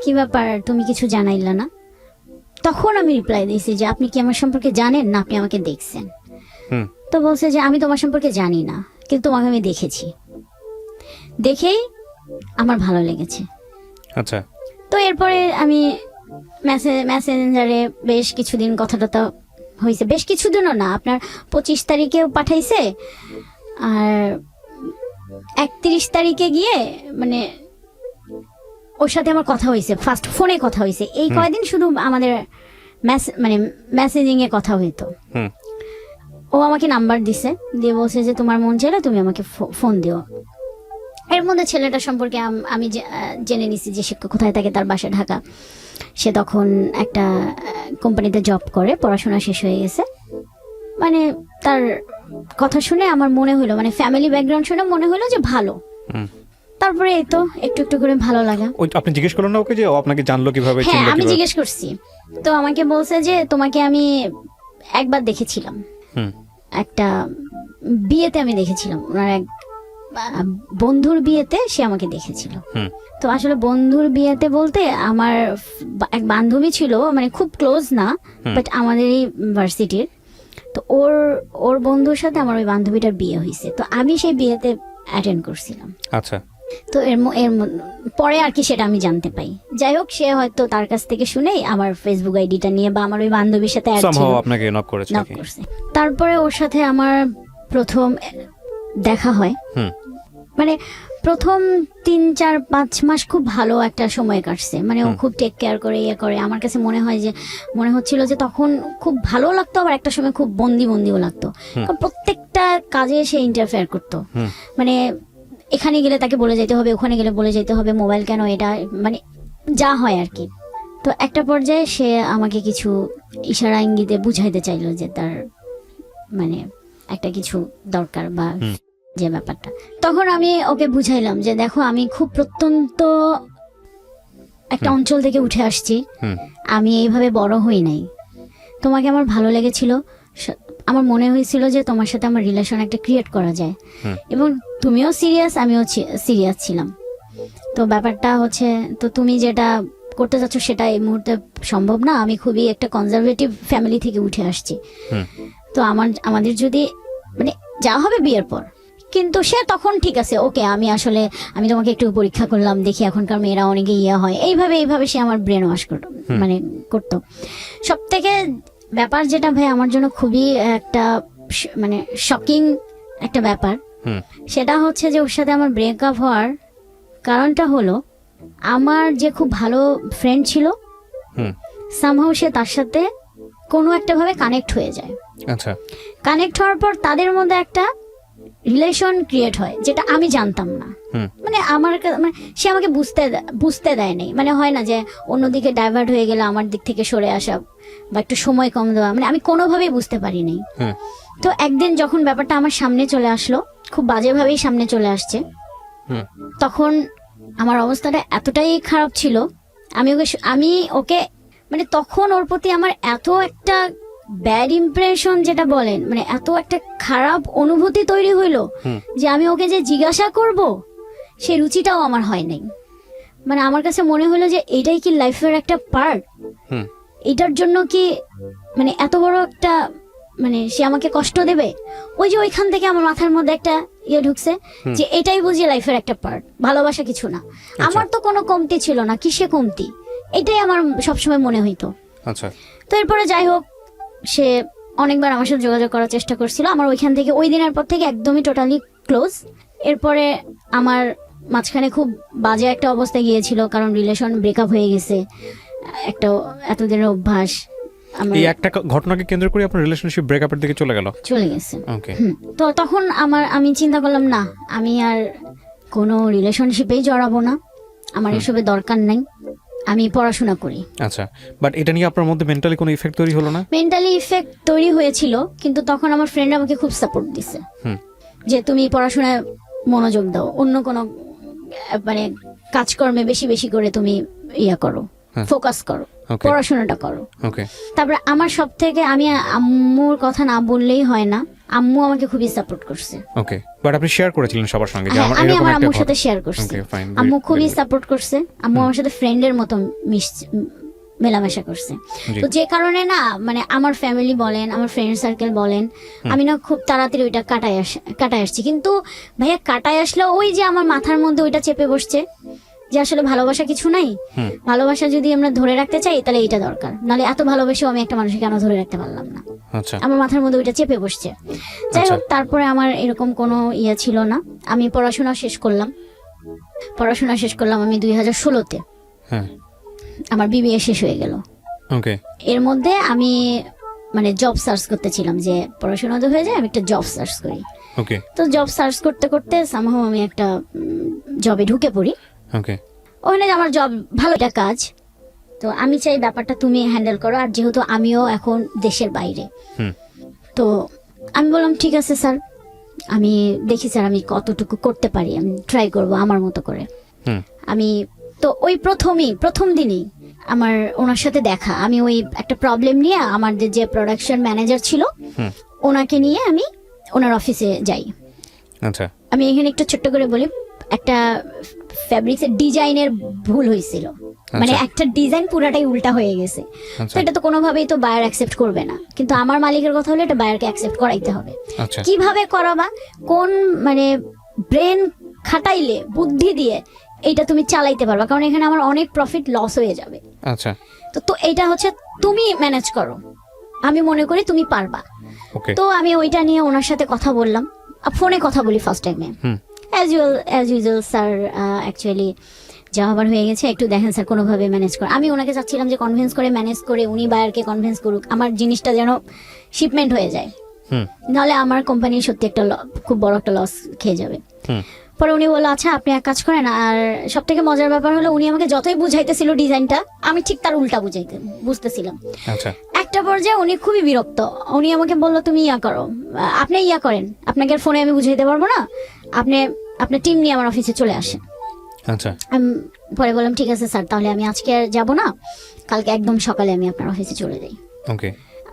কি ব্যাপার তুমি কিছু জানাইলা না? তখন আমি রিপ্লাই দিয়েছি যে আপনি কি আমার সম্পর্কে জানেন না আপনি আমাকে দেখছেন? হুম তো বলছে যে আমি তোমার সম্পর্কে জানি না কিন্তু তোমাকে আমি দেখেছি, দেখেই আমার ভালো লেগেছে। আচ্ছা তো এরপরে আমি মেসেঞ্জারে বেশ কিছুদিন কথা টথা হয়েছে, বেশ কিছুদিনও না, আপনার 25 তারিখেও পাঠাইছে আর 31 তারিখে গিয়ে মানে ওর সাথে আমার কথা হয়েছে, ফার্স্ট ফোনে কথা হয়েছে। এই কয়দিন শুধু আমাদের মানে মেসেজিং এ কথা হইতো। হুম ও আমাকে নাম্বার দিছে, দিয়ে বলছে যে তোমার মন চাইলে তুমি আমাকে ফোন দিও। এর মধ্যে ছেলেটা সম্পর্কে আমি জেনে নিছি যে সে কোথায় থাকে, তার বাসা ঢাকা। সে তখন একটা কোম্পানিতে জব করে, পড়াশোনা শেষ হয়ে গেছে। মানে তার কথা শুনে আমার মনে হলো, মানে ফ্যামিলি ব্যাকগ্রাউন্ড শুনে মনে হলো যে ভালো। হুম তারপরে এই তো একটু একটু করে ভালো লাগা। ওই আপনি জিজ্ঞেস করলেন না ওকে যে ও আপনাকে জানলো কিভাবে, হ্যাঁ চিনলো আমি কিভাবে? জিজ্ঞেস করছি, তো আমাকে বলছে যে তোমাকে আমি একবার দেখেছিলাম, হুম একটা বিয়েতে আমি দেখেছিলাম, ওনার এক বন্ধুর বিয়েতে সে আমাকে দেখেছিল। হুম তো আসলে বন্ধুর বিয়েতে বলতে আমার এক বান্ধবী ছিল, মানে খুব ক্লোজ না, বাট আমাদেরই ভার্সিটির। তো ওর বন্ধুর সাথে আমার ওই বান্ধবীটার বিয়ে হয়েছে, তো আমি সেই বিয়েতে অ্যাটেন্ড করছিলাম। আচ্ছা তো পরে আর কি সেটা আমি জানতে পাই। যাই হোক, সে হয়তো তার কাছ থেকে শুনেই আমার ফেসবুক আইডিটা নিয়ে বা আমার ওই বান্ধবীর সাথে অ্যাড ছিল, সামহাও আপনাকে নক করেছে নক নাকি? করছে। তারপরে ওর সাথে আমার প্রথম দেখা হয়, হুম মানে প্রথম 3-4-5 মাস খুব ভালো একটা সময় কাটছে, মানে ও খুব টেক কেয়ার করে ইয়ে করে। আমার কাছে মনে হচ্ছিল যে তখন খুব ভালো লাগতো, আবার একটা সময় খুব বন্দিও লাগতো, কারণ প্রত্যেকটা কাজে সে ইন্টারফেয়ার করতো। হুম মানে এখানে গেলে তাকে বলে যেতে হবে, ওখানে গেলে বলে যেতে হবে, মোবাইল কেন, এটা মানে যা হয় আর কি। তো একটা পর্যায়ে সে আমাকে কিছু ইশারা ইঙ্গিতে বুঝাইতে চাইলো যে তার মানে একটা কিছু দরকার বা যে ব্যাপারটা। তখন আমি ওকে বুঝাইলাম যে দেখো আমি খুব প্রত্যন্ত একটা অঞ্চল থেকে উঠে আসছি, হুম আমি এইভাবে বড় হই নাই, তোমাকে আমার ভালো লেগেছিল, আমার মনে হয়েছিল যে তোমার সাথে আমার রিলেশন একটা ক্রিয়েট করা যায়, এবং তুমিও সিরিয়াস আমিও সিরিয়াস ছিলাম। তো ব্যাপারটা হচ্ছে, তো তুমি যেটা করতে চাচ্ছ সেটা এই মুহূর্তে সম্ভব না, আমি খুবই একটা কনজারভেটিভ ফ্যামিলি থেকে উঠে আসছি, তো আমাদের যদি মানে যা হবে বিয়ের পর। কিন্তু সে তখন ঠিক আছে, ওকে আমি তোমাকে একটু পরীক্ষা করলাম, দেখি এখনকার মেয়েরা অনেকে হয়, এইভাবে সে আমার ব্রেন ওয়াশ মানে করতো। সব থেকে ব্যাপার যেটা ভাই আমার জন্য খুবই একটা মানে শকিং একটা ব্যাপার, সেটা হচ্ছে যে ওর সাথে আমার ব্রেকআপ হওয়ার কারণটা হলো, আমার যে খুব ভালো ফ্রেন্ড ছিল সামহাউ সে তার সাথে কোনো একটা ভাবে কানেক্ট হয়ে যায়। আচ্ছা কানেক্ট হওয়ার পর তাদের মধ্যে একটা রিলেশন ক্রিয়েট হয়, যেটা আমি জানতাম না। মানে মানে সে আমাকে বুঝতে দেয় নাই, মানে হয় না যে অন্যদিকে ডাইভার্ট হয়ে গেলে আমার দিক থেকে সরে আসা বা একটু সময় কম দেওয়া, মানে আমি কোনোভাবেই বুঝতে পারি নাই। তো একদিন যখন ব্যাপারটা আমার সামনে চলে আসলো, খুব বাজেভাবেই সামনে চলে আসছে, তখন আমার অবস্থাটা এতটাই খারাপ ছিল, আমি ওকে মানে তখন ওর প্রতি আমার এত একটা ব্যাড ইমপ্রেশন যেটা বলেন, মানে এত একটা খারাপ অনুভূতি তৈরি হইলো যে আমি ওকে যে জিজ্ঞাসা করব সেই রুচিটাও আমার হয় নাই। মানে আমার কাছে মনে হলো যে এটাই কি লাইফের একটা পার্ট, এটার জন্য কি মানে এত বড় একটা মানে সে আমাকে কষ্ট দেবে। ওই যে ওইখান থেকে আমার মাথার মধ্যে একটা ঢুকছে যে এটাই বুঝি লাইফের একটা পার্ট, ভালোবাসা কিছু না। আমার তো কোনো কমতি ছিল না, কিসে কমতি, এটাই আমার সবসময় মনে হইতো। আচ্ছা তো এরপরে যাই হোক, সে অনেকবার আমার সাথে যোগাযোগ করার চেষ্টা করছিল, আমার ওইখান থেকে ওই দিনের পর থেকে একদমই টোটালি ক্লোজ। এরপরে আমার মাঝখানে খুব বাজে একটা অবস্থায় গিয়েছিল, কারণ রিলেশন ব্রেকআপ হয়ে গেছে, একটা এতদিনের অভ্যাস, এই একটা ঘটনাকে কেন্দ্র করে আপনার রিলেশনশিপ ব্রেকআপের দিকে চলে গেল। গেছে। ওকে। তো তখন আমি চিন্তা করলাম না, আমি আর কোনো রিলেশনশিপেই জড়াবো না, আমার এসবের দরকার নাই, আমি পড়াশোনা করি। আচ্ছা, বাট এটা নিয়ে আপনার মধ্যে মেন্টালি কোনো ইফেক্ট তৈরি হলো না? মেন্টালি ইফেক্ট তৈরি হয়েছিল, কিন্তু তখন আমার ফ্রেন্ড আমাকে খুব সাপোর্ট দিছে যে তুমি পড়াশোনায় মনোযোগ দাও, অন্য কোনো মানে কাজকর্মে বেশি বেশি করে তুমি ইয়া করো, ফোকাস করো, পড়াশোনাটা করো। ওকে। তারপরে আমার সব থেকে, আমি আম্মুর কথা না বললেই হয় না, আম্মু আমাকে খুবই সাপোর্ট করছে। ওকে, বাট আপনি শেয়ার করেছিলেন সবার সঙ্গে যে হ্যাঁ, আমার আমি এরকম আমার একটা আম্মুর সাথে শেয়ার করছি। ওকে, ফাইন। আম্মু খুবই সাপোর্ট করছে, আম্মু আমার সাথে ফ্রেন্ডের মতো মেলামেশা করছে। তো যে কারণে না মানে আমার ফ্যামিলি বলেন, আমার ফ্রেন্ড সার্কেল বলেন, আমি না খুব তাড়াতাড়ি ওইটা কাটায় আসছি। কিন্তু ভাইয়া কাটায় আসলে ওই যে আমার মাথার মধ্যে ওইটা চেপে বসছে যে আসলে ভালোবাসা কিছু নাই, ভালোবাসা যদি আমরা ধরে রাখতে চাই তাহলে এইটা দরকার, নাহলে এত ভালোবেসেও আমি একটা মানুষকে কেন ধরে রাখতে পারলাম না। আচ্ছা, আমার মাথার মধ্যে ওইটা চেপে বসছে। যাই হোক, তারপরে আমার এরকম কোনো ইয়ে ছিল না, আমি পড়াশোনা শেষ করলাম আমি 2016-তে। হ্যাঁ, আমার বিবিএ শেষ হয়ে গেল। ওকে। এর মধ্যে আমি মানে জব সার্চ করতেছিলাম যে পড়াশোনা তো হয়ে যায়, আমি একটা জব সার্চ করি। ওকে। তো জব সার্চ করতে করতে সামহাও আমি একটা জবে ঢুকে পড়ি। ওকে। ওখানে আমার জব ভালো একটা কাজ, তো আমি চাই ব্যাপারটা তুমি হ্যান্ডেল করো, আর যেহেতু আমিও এখন দেশের বাইরে, তো আমি বললাম ঠিক আছে স্যার, আমি দেখি স্যার আমি কতটুকু করতে পারি, আমি ট্রাই করব আমার মতো করে। আমি তো ওই প্রথম দিনই আমার ওনার সাথে দেখা, আমি ওই একটা প্রবলেম নিয়ে আমার যে প্রোডাকশন ম্যানেজার ছিল ওনাকে নিয়ে আমি ওনার অফিসে যাই। আচ্ছা, আমি এখানে একটু ছোট্ট করে বলি, একটা ফ্যাব্রিক্সের ডিজাইনের ভুল হয়েছিল, মানে একটা ডিজাইন পুরাটাই উল্টা হয়ে গেছে। তো এটা তো কোনোভাবেই তো বায়ার অ্যাকসেপ্ট করবে না, কিন্তু আমার মালিকের কথা হলো এটা বায়ারকে অ্যাকসেপ্ট করাইতে হবে। কিভাবে করাবা, কোন মানে ব্রেন খাটাইলে, বুদ্ধি দিয়ে এইটা তুমি চালাইতে পারবা, কারণ এখানে আমার অনেক প্রফিট লস হয়ে যাবে। আচ্ছা, তো এইটা হচ্ছে তুমি ম্যানেজ করো, আমি মনে করি তুমি পারবা। তো আমি ওইটা নিয়ে ওনার সাথে কথা বললাম, ফোনে কথা বলি ফার্স্ট টাইমে। অ্যাজ ইউজুয়াল স্যার, অ্যাকচুয়ালি যা হবার হয়ে গেছে, একটু দেখেন স্যার কোনোভাবে ম্যানেজ করে। আমি ওনাকে চাচ্ছিলাম যে কনভিন্স করে ম্যানেজ করে উনি বায়ারকে কনভিন্স করুক, আমার জিনিসটা যেন শিপমেন্ট হয়ে যায়, নাহলে আমার কোম্পানি সত্যি একটা খুব বড় একটা লস খেয়ে যাবে। পরে উনি বললো আচ্ছা আপনি এক কাজ করেন, আর সব থেকে মজার ব্যাপার হলো উনি আমাকে যতই বুঝাইতেছিল ডিজাইনটা, আমি ঠিক তার উল্টা বুঝতেছিলাম। একটা পর্যায়ে উনি খুবই বিরক্ত, উনি আমাকে বললো তুমি ইয়া করো, আপনি ইয়া করেন, আপনাকে ফোনে আমি বুঝাইতে পারবো না, আপনি আপনার টিম নিয়ে আমার অফিসে চলে আসেন। আচ্ছা, পরে বললাম ঠিক আছে স্যার, তাহলে আমি আজকে আর যাবো না, কালকে একদম সকালে আমি আপনার অফিসে চলে যাই।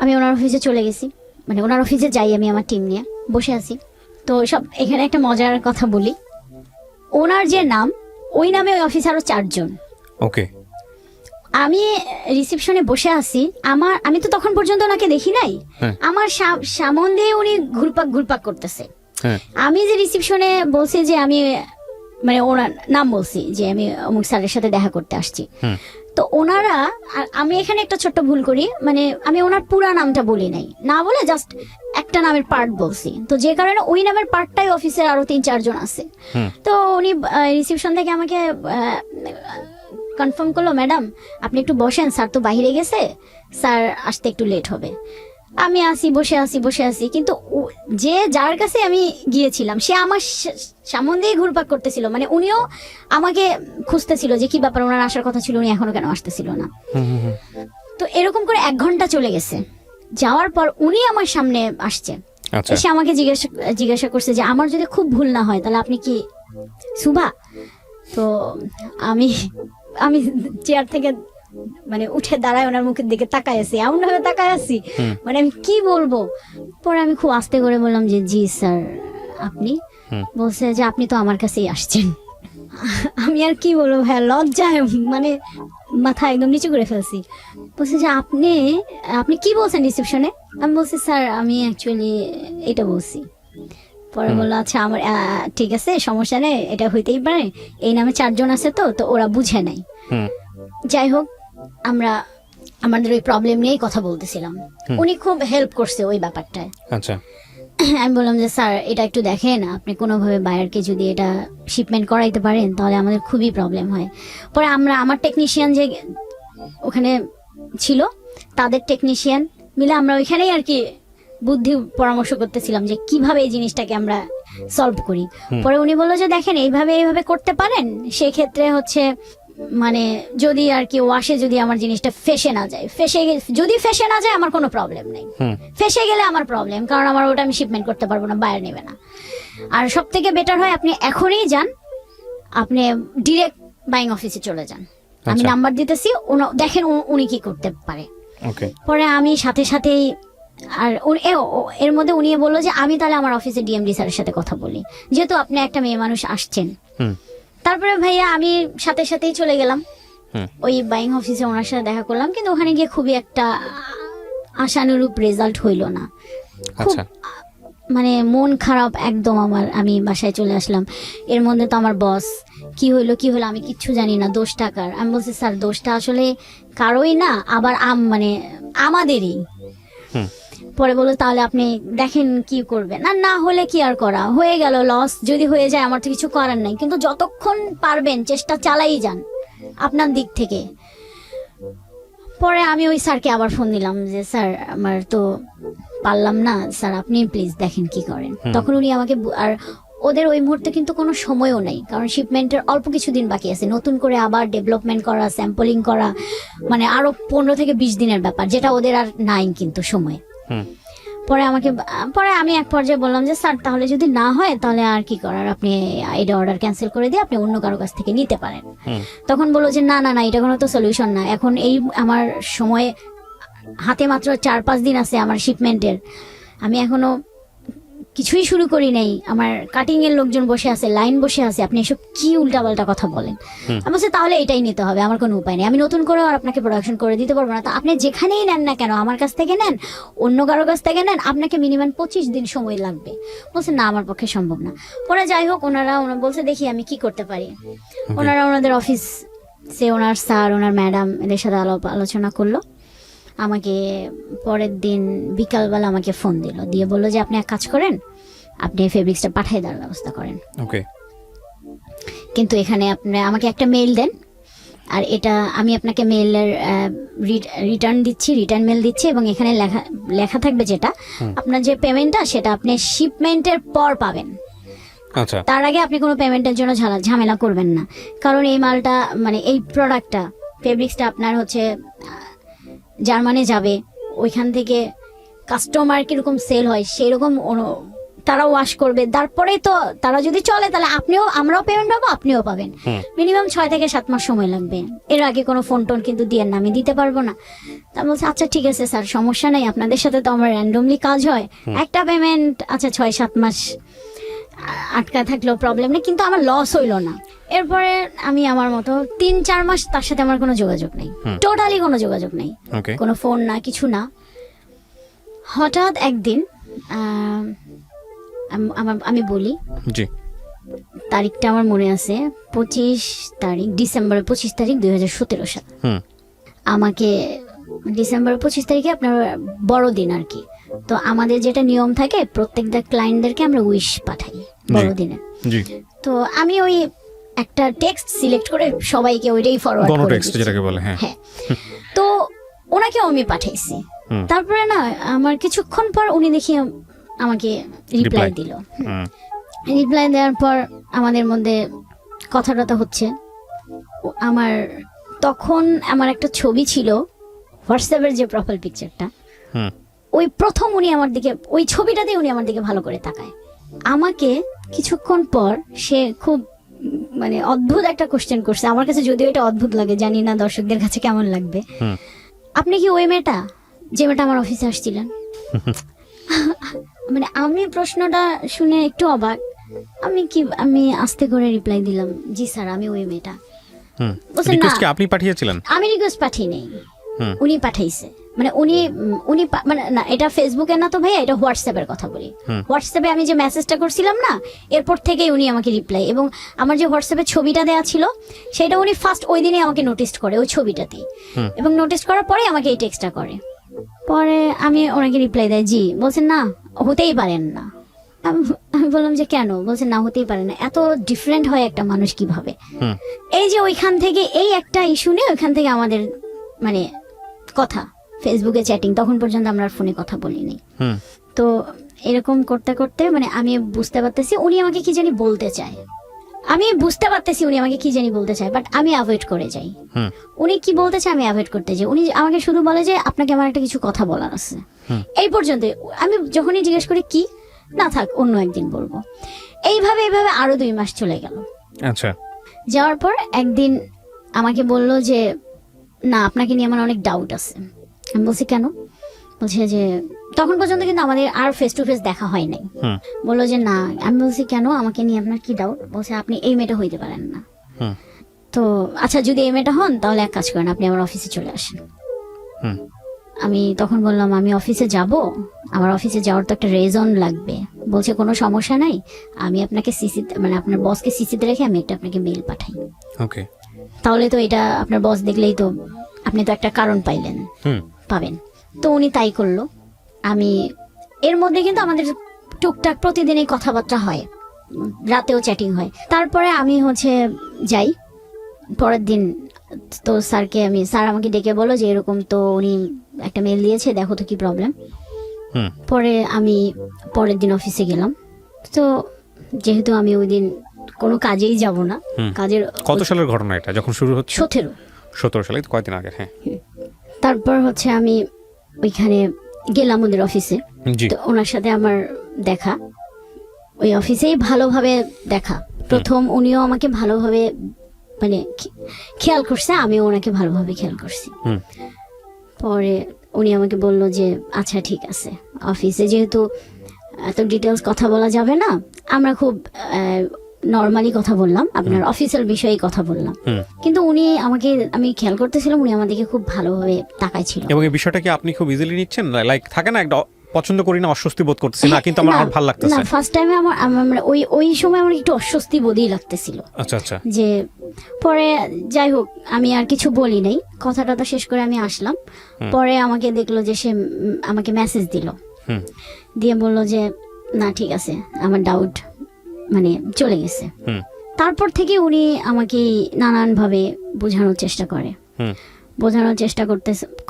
আমি ওনার অফিসে চলে গেছি, মানে ওনার অফিসে যাই, আমি আমার টিম নিয়ে বসে আছি। তো সব এখানে একটা মজার কথা বলি, ওনার যে নাম, ওই নামে ওই অফিসে আরো 4 জন। ওকে। আমি রিসেপশনে বসে আছি, আমি তো তখন পর্যন্ত ওনাকে দেখি নাই, আমার সামন দিয়ে উনি ঘুরপাক করতেছে। আমি যে রিসেপশনে বলছি যে আমি মানে ওনার নাম বলছি যে আমি অমুক স্যারের সাথে দেখা করতে আসছি, তো ওনারা, আমি এখানে একটা ছোট্ট ভুল করি, মানে আমি ওনার পুরা নামটা বলি নাই, না বলে জাস্ট একটা নামের পার্ট বলছি, তো যে কারণে ওই নামের পার্টটাই অফিসের আরো 3-4 জন আছে। তো উনি রিসেপশন থেকে আমাকে কনফার্ম করলো, ম্যাডাম আপনি একটু বসেন, স্যার তো বাইরে গেছে, স্যার আসতে একটু লেট হবে। আমি বসে আছি, কিন্তু যে যার কাছে আমি গিয়েছিলাম সে আমার সামন দিয়ে ঘুরপাক করতেছিল, মানে উনিও আমাকে খুঁজতেছিল যে কি ব্যাপার, ওনার আসার কথা ছিল, উনি এখনো কেন আসতেছিল না। তো এরকম করে 1 ঘন্টা চলে গেছে, যাওয়ার পর উনি আমার সামনে আসছে, এসে আমাকে জিজ্ঞাসা করছে যে আমার যদি খুব ভুল না হয় তাহলে আপনি কি সুভা? তো আমি চেয়ার থেকে মানে উঠে দাঁড়ায় ওনার মুখের দিকে তাকায় আছি, এমন ভাবে তাকায় আছি, মানে আমি কি বলবো। পরে আমি খুব আস্তে করে বললাম যে জি স্যার আপনি। বলছে যে আপনি তো আমার কাছেই আসছেন। আমি আর কি বলবো ভাইয়া, লজ্জায় মানে মাথা একদম নিচু করে ফেলছি। বলছে যে আপনি কি বলছেন রিসেপশনে? আমি বলছি স্যার আমি অ্যাকচুয়ালি এটা বলছি। পরে বললো আচ্ছা আমার ঠিক আছে, সমস্যা নেই, এটা হইতেই পারে, এই নামে 4 জন আছে, তো ওরা বুঝে নাই। যাই হোক, আমরা আমাদের ওই প্রবলেম নিয়েই কথা বলতেছিলাম, উনি খুব হেল্প করছে ওই ব্যাপারটায়। আচ্ছা, আমি বললাম যে স্যার এটা একটু দেখেন, আপনি কোনোভাবে বায়ারকে যদি এটা শিপমেন্ট করাইতে পারেন তাহলে আমাদের খুবই প্রবলেম হয়। পরে আমার টেকনিশিয়ান যে ওখানে ছিল তাদের টেকনিশিয়ান মিলে আমরা ওইখানেই আর কি বুদ্ধি পরামর্শ করতেছিলাম যে কিভাবে এই জিনিসটাকে আমরা সলভ করি। পরে উনি বললো যে দেখেন এইভাবে করতে পারেন, সেক্ষেত্রে হচ্ছে মানে যদি আর কি ওয়াশে যদি আমার জিনিসটা ফেসে না যায়, যদি ফেসে না যায় আমার কোনো প্রবলেম নেই, ফেসে গেলে আমার প্রবলেম, কারণ আমার ওটা আমি শিপমেন্ট করতে পারবো না, বায়ার নেবে না। আর সব থেকে বেটার হয় আপনি এখনই যান, আপনি ডিরেক্ট বাইং অফিসে চলে যান, আমি নাম্বার দিতেছি, দেখেন উনি কি করতে পারে। পরে আমি সাথে সাথেই আর এর মধ্যে উনি বললো যে আমি তাহলে আমার অফিসে ডিএমডি স্যারের সাথে কথা বলি, যেহেতু আপনি একটা মেয়ে মানুষ আসছেন। তারপরে ভাইয়া আমি সাথে সাথেই চলে গেলাম ওই বাইং অফিসে, ওনার সাথে দেখা করলাম, কিন্তু ওখানে গিয়ে খুবই একটা আশানুরূপ রেজাল্ট হইল না। খুব মানে মন খারাপ একদম আমার, আমি বাসায় চলে আসলাম। এর মধ্যে তো আমার বস কি হইলো আমি কিচ্ছু জানি না, দোষটা কার? আমি বলছি স্যার দোষটা আসলে কারোই না, আবার মানে আমাদেরই। পরে বললো তাহলে আপনি দেখেন কি করবেন, না হলে কি আর করা, হয়ে গেল, লস যদি হয়ে যায় আমার তো কিছু করার নাই, কিন্তু যতক্ষণ পারবেন চেষ্টা চালাই যান আপনার দিক থেকে। পরে আমি ওই স্যারকে আবার ফোন দিলাম যে স্যার আমার তো পারলাম না, স্যার আপনি প্লিজ দেখেন কি করেন। তখন উনি আমাকে, আর ওদের ওই মুহূর্তে কিন্তু কোনো সময়ও নেই, কারণ শিপমেন্টের অল্প কিছুদিন বাকি আছে, নতুন করে আবার ডেভেলপমেন্ট করা, স্যাম্পলিং করা, মানে আরো 15 থেকে 20 দিনের ব্যাপার, যেটা ওদের আর নাই কিন্তু সময়। পরে আমি এক পর্যায়ে বললাম যে স্যার তাহলে যদি না হয় তাহলে আর কি করার, আপনি এটা অর্ডার ক্যান্সেল করে দিয়ে আপনি অন্য কারো কাছ থেকে নিতে পারেন। তখন বললো যে না এটা কোনো তো সলিউশন না, এখন এই আমার সময় হাতে মাত্র 4-5 দিন আছে আমার শিপমেন্টের, আমি এখনো কিছুই শুরু করি নাই, আমার কাটিং এর লোকজন বসে আছে, লাইন বসে আছে, আপনি এসব কি উল্টাপাল্টা কথা বলেন। আমি বলছি তাহলে এটাই নিতে হবে, আমার কোনো উপায় নেই, আমি নতুন করে আর আপনাকে প্রোডাকশন করে দিতে পারবো না, তা আপনি যেখানেই নেন না কেন, আমার কাছ থেকে নেন, অন্য কারো কাছ থেকে নেন, আপনাকে মিনিমাম 25 দিন সময় লাগবে। বলছে না আমার পক্ষে সম্ভব না। পরে যাই হোক ওনারা বলছে দেখি আমি কি করতে পারি। ওনারা ওনাদের অফিসে ওনার স্যার, ওনার ম্যাডাম এদের সাথে আলোচনা করলো। আমাকে পরের দিন বিকালবেলা আমাকে ফোন দিয়ে বললো যে আপনি এক কাজ করেন, আপনি ফেব্রিক্সটা পাঠিয়ে দেওয়ার ব্যবস্থা করেন, কিন্তু এখানে আপনি আমাকে একটা মেইল দেন, আর এটা আমি আপনাকে মেইলের রিটার্ন মেইল দিচ্ছি, এবং এখানে লেখা থাকবে যেটা আপনার যে পেমেন্টটা সেটা আপনি শিপমেন্টের পর পাবেন, তার আগে আপনি কোনো পেমেন্টের জন্য ঝামেলা করবেন না, কারণ এই মালটা মানে এই প্রোডাক্টটা ফেব্রিক্সটা আপনার হচ্ছে জার্মানি যাবে, ওইখান থেকে কাস্টমার কিরকম সেল হয় সেরকম তারা ওয়াশ করবে, তারপরে তো তারা যদি চলে তাহলে আমরাও পেমেন্ট পাবো, আপনিও পাবেন। মিনিমাম 6 থেকে 7 মাস সময় লাগবে, এর আগে কোনো ফোন টোন কিন্তু দিয়ে না, আমি দিতে পারবো না। তা বলছে আচ্ছা ঠিক আছে স্যার সমস্যা নেই, আপনাদের সাথে তো আমার র্যান্ডমলি কাজ হয়, একটা পেমেন্ট আচ্ছা 6-7 মাস আটকা থাকলেও প্রবলেম নেই, কিন্তু আমার লস হইলো না। এরপরে আমি আমার মতো 3-4 মাস তার সাথে আমার কোনো যোগাযোগ নেই, টোটালি কোনো যোগাযোগ নেই, কোনো ফোন না কিছু না। হঠাৎ একদিন আমি বলি তারিখটা আমার মনে আছে, 25 তারিখ ডিসেম্বরের 25 তারিখ 2017 সাল। আমাকে ডিসেম্বরের 25 তারিখে আপনার বড়দিন আর কি, তো আমাদের যেটা নিয়ম থাকে প্রত্যেকটা ক্লায়েন্টদেরকে আমরা উইশ পাঠাই বড়দিনে, তো আমি ওই একটা টেক্সট সিলেক্ট করে সবাইকে ওইটাই ফরওয়ার্ড করে দিই। হ্যাঁ, তো ওনাকেও আমি পাঠাইছি। তারপরে না আমার কিছুক্ষণ পর উনি দেখি আমাকে রিপ্লাই দিল। রিপ্লাই দেওয়ার পর আমাদের মধ্যে কথা হচ্ছে। তখন আমার একটা ছবি ছিল হোয়াটসঅ্যাপের যে প্রোফাইল পিকচারটা, ওই প্রথম উনি আমার দিকে, ওই ছবিটাতে উনি আমার দিকে ভালো করে তাকায়। আমাকে কিছুক্ষণ পর সে খুব মানে অদ্ভুত একটা কোশ্চেন করছে, আমার কাছে যদিও এটা অদ্ভুত লাগে, জানি না দর্শকদের কাছে কেমন লাগবে। আপনি কি ওই মেয়েটা যে মেয়েটা আমার অফিসে আসছিলেন? মানে আমি প্রশ্নটা শুনে একটু অবাক, আমি আস্তে করে রিপ্লাই দিলাম জি স্যার আমি ওই মেয়েটা। আপনি পাঠিয়েছিলেন? আমি রিকোয়েস্ট পাঠিয়ে নেই, উনি পাঠাইছে। মানে উনি মানে না, এটা ফেসবুকে না তো ভাইয়া, এটা হোয়াটসঅ্যাপের কথা বলি। হোয়াটসঅ্যাপে আমি যে মেসেজটা করছিলাম না, এরপর থেকেই উনি আমাকে রিপ্লাই, এবং আমার যে হোয়াটসঅ্যাপে ছবিটা দেওয়া ছিল সেটা উনি ফার্স্ট ওই দিনই আমাকে নোটিস করে ওই ছবিটাতেই, এবং নোটিস করার পরে আমাকে এই টেক্সটটা করে। পরে আমি ওনাকে রিপ্লাই দেয় জি, বলছেন না হতেই পারেন না। আমি বললাম যে কেন? বলছেন না হতেই পারে না, এত ডিফারেন্ট হয় একটা মানুষ কিভাবে। এই যে ওইখান থেকে এই একটা ইস্যু নিয়ে ওইখান থেকে আমাদের মানে কথা ফেসবুকে চ্যাটিং, তখন পর্যন্ত আমরা ফোনে কথা বলিনি। তো এরকম করতে করতে মানে আমি বুঝতে পারতেছি উনি আমাকে কি জানি বলতে চায়, বাট আমি অ্যাভয়েড করে যাই। উনি কি বলতে চায় আমি অ্যাভয়েড করতে যাই। উনি আমাকে শুধু বলে যে আপনাকে আমার একটা কিছু কথা বলার আছে, এই পর্যন্ত। আমি যখনই জিজ্ঞেস করি কি, না থাক অন্য একদিন বলবো। এইভাবে আরো 2 মাস চলে গেল। আচ্ছা। যাওয়ার পর একদিন আমাকে বলল যে না, আপনাকে নিয়ে আমার অনেক ডাউট আছে। আমি বলছি কেন? বলছে যে তখন পর্যন্ত কিন্তু আমাদের আর ফেস টু ফেস দেখা হয় নাই। বললো যে না। আমি বলছি কেন, আমাকে নিয়ে আপনার কি ডাউট? বলছে আপনি এই মেয়েটা হইতে পারেন না। তো আচ্ছা, যদি এই মেয়েটা হন তাহলে এক কাজ করেন, আপনি আমার অফিসে চলে আসেন। আমি তখন বললাম আমি অফিসে যাব, আমার অফিসে যাওয়ার তো একটা রিজন লাগবে। বলছে কোনো সমস্যা নাই, আমি আপনাকে মানে আপনার বসকে সিসিতে রেখে আমি একটা আপনাকে মেইল পাঠাই। ওকে। তাহলে তো এটা আপনার বস দেখলেই তো আপনি তো একটা কারণ পাবেন। তো উনি তাই করলো। আমি এর মধ্যে কিন্তু আমাদের টুকটাক প্রতিদিনই কথাবার্তা হয়, রাতেও চ্যাটিং হয়। তারপরে আমি যাই পরের দিন। তো স্যার আমাকে ডেকে বলো যে এরকম তো উনি একটা মেল দিয়েছে, দেখো তো কি প্রবলেম। পরে আমি পরের দিন অফিসে গেলাম। তো যেহেতু আমি ওই দিন কোনো কাজেই যাব না, কাজের। কত সালের ঘটনা এটা যখন শুরু হচ্ছে? 17 সালে, তো কয়েকদিন আগে। হ্যাঁ। তারপর আমি ওইখানে গেলাম ওদের অফিসে। তো ওনার সাথে আমার দেখা, ওই অফিসেই ভালোভাবে দেখা। প্রথম উনিও আমাকে ভালোভাবে মানে খেয়াল করছে, আমিও ওনাকে ভালোভাবে খেয়াল করছি। পরে উনি আমাকে বললো যে আচ্ছা ঠিক আছে, অফিসে যেহেতু এত ডিটেলস কথা বলা যাবে না, আমরা খুব নর্মালি কথা বললাম, আপনার অফিসিয়াল বিষয়ে কথা বললাম। কিন্তু উনি আমি খেয়াল করতেছিলাম উনি আমাদেরকে খুব ভালোভাবে তাকাইছিল। এবং এই বিষয়টা কি আপনি খুব ইজিলি নিচ্ছেন? লাইক থাকে না একটা পছন্দ করি না, অস্বস্তি বোধ করতেছি না, কিন্তু আমার ভালো লাগতেছে। না, ফার্স্ট টাইমে আমার ওই সময় আমার একটু অস্বস্তি বোধই লাগতেছিল। আচ্ছা আচ্ছা। যে পরে যাই হোক আমি আর কিছু বলি নাই, কথাটা তো শেষ করে আমি আসলাম। পরে আমাকে দেখলো যে সে আমাকে মেসেজ দিল, দিয়ে বলল যে না ঠিক আছে, আমার ডাউট মানে চলে গেছে। তারপর থেকে উনি আমাকে নানানভাবে বোঝানোর চেষ্টা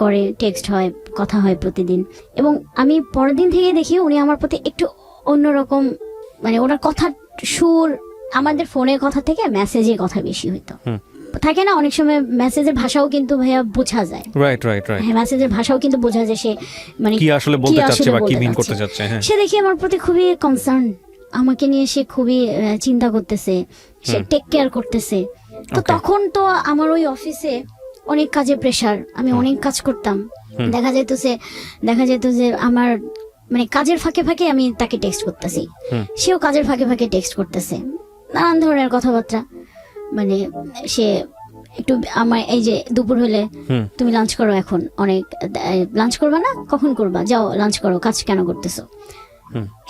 করে, টেক্সট হয়, কথা হয় প্রতিদিন। এবং আমি পরের দিন থেকে দেখি উনি আমার প্রতি একটু অন্যরকম, মানে ওনার কথার সুর আমাদের ফোনের কথা থেকে মেসেজের কথা বেশি হইতো। থাকে না অনেক সময় মেসেজের ভাষাও কিন্তু ভাইয়া বোঝা যায়। রাইট। হ্যাঁ, মেসেজের ভাষাও কিন্তু বোঝা যায় সে মানে কি আসলে বলতে চাচ্ছে বা কি মিন করতে চাচ্ছে। হ্যাঁ, সে দেখি আমার প্রতি খুবই কনসার্ন, আমাকে নিয়ে সে খুবই চিন্তা করতেছে, সে টেক কেয়ার করতেছে। তো তখন তো আমার ওই অফিসে অনেক কাজের প্রেসার, আমি অনেক কাজ করতাম। দেখা যেত যে আমার মানে কাজের ফাঁকে ফাঁকে আমি তাকে টেক্সট করতেছি, সেও কাজের ফাঁকে ফাঁকে টেক্সট করতেছে, নানান ধরনের কথাবার্তা। মানে সে একটু আমার এই যে দুপুর হলে তুমি লাঞ্চ করো, এখন অনেক লাঞ্চ করবা না, কখন করবা, যাও লাঞ্চ করো, কাজ কেন করতেছো।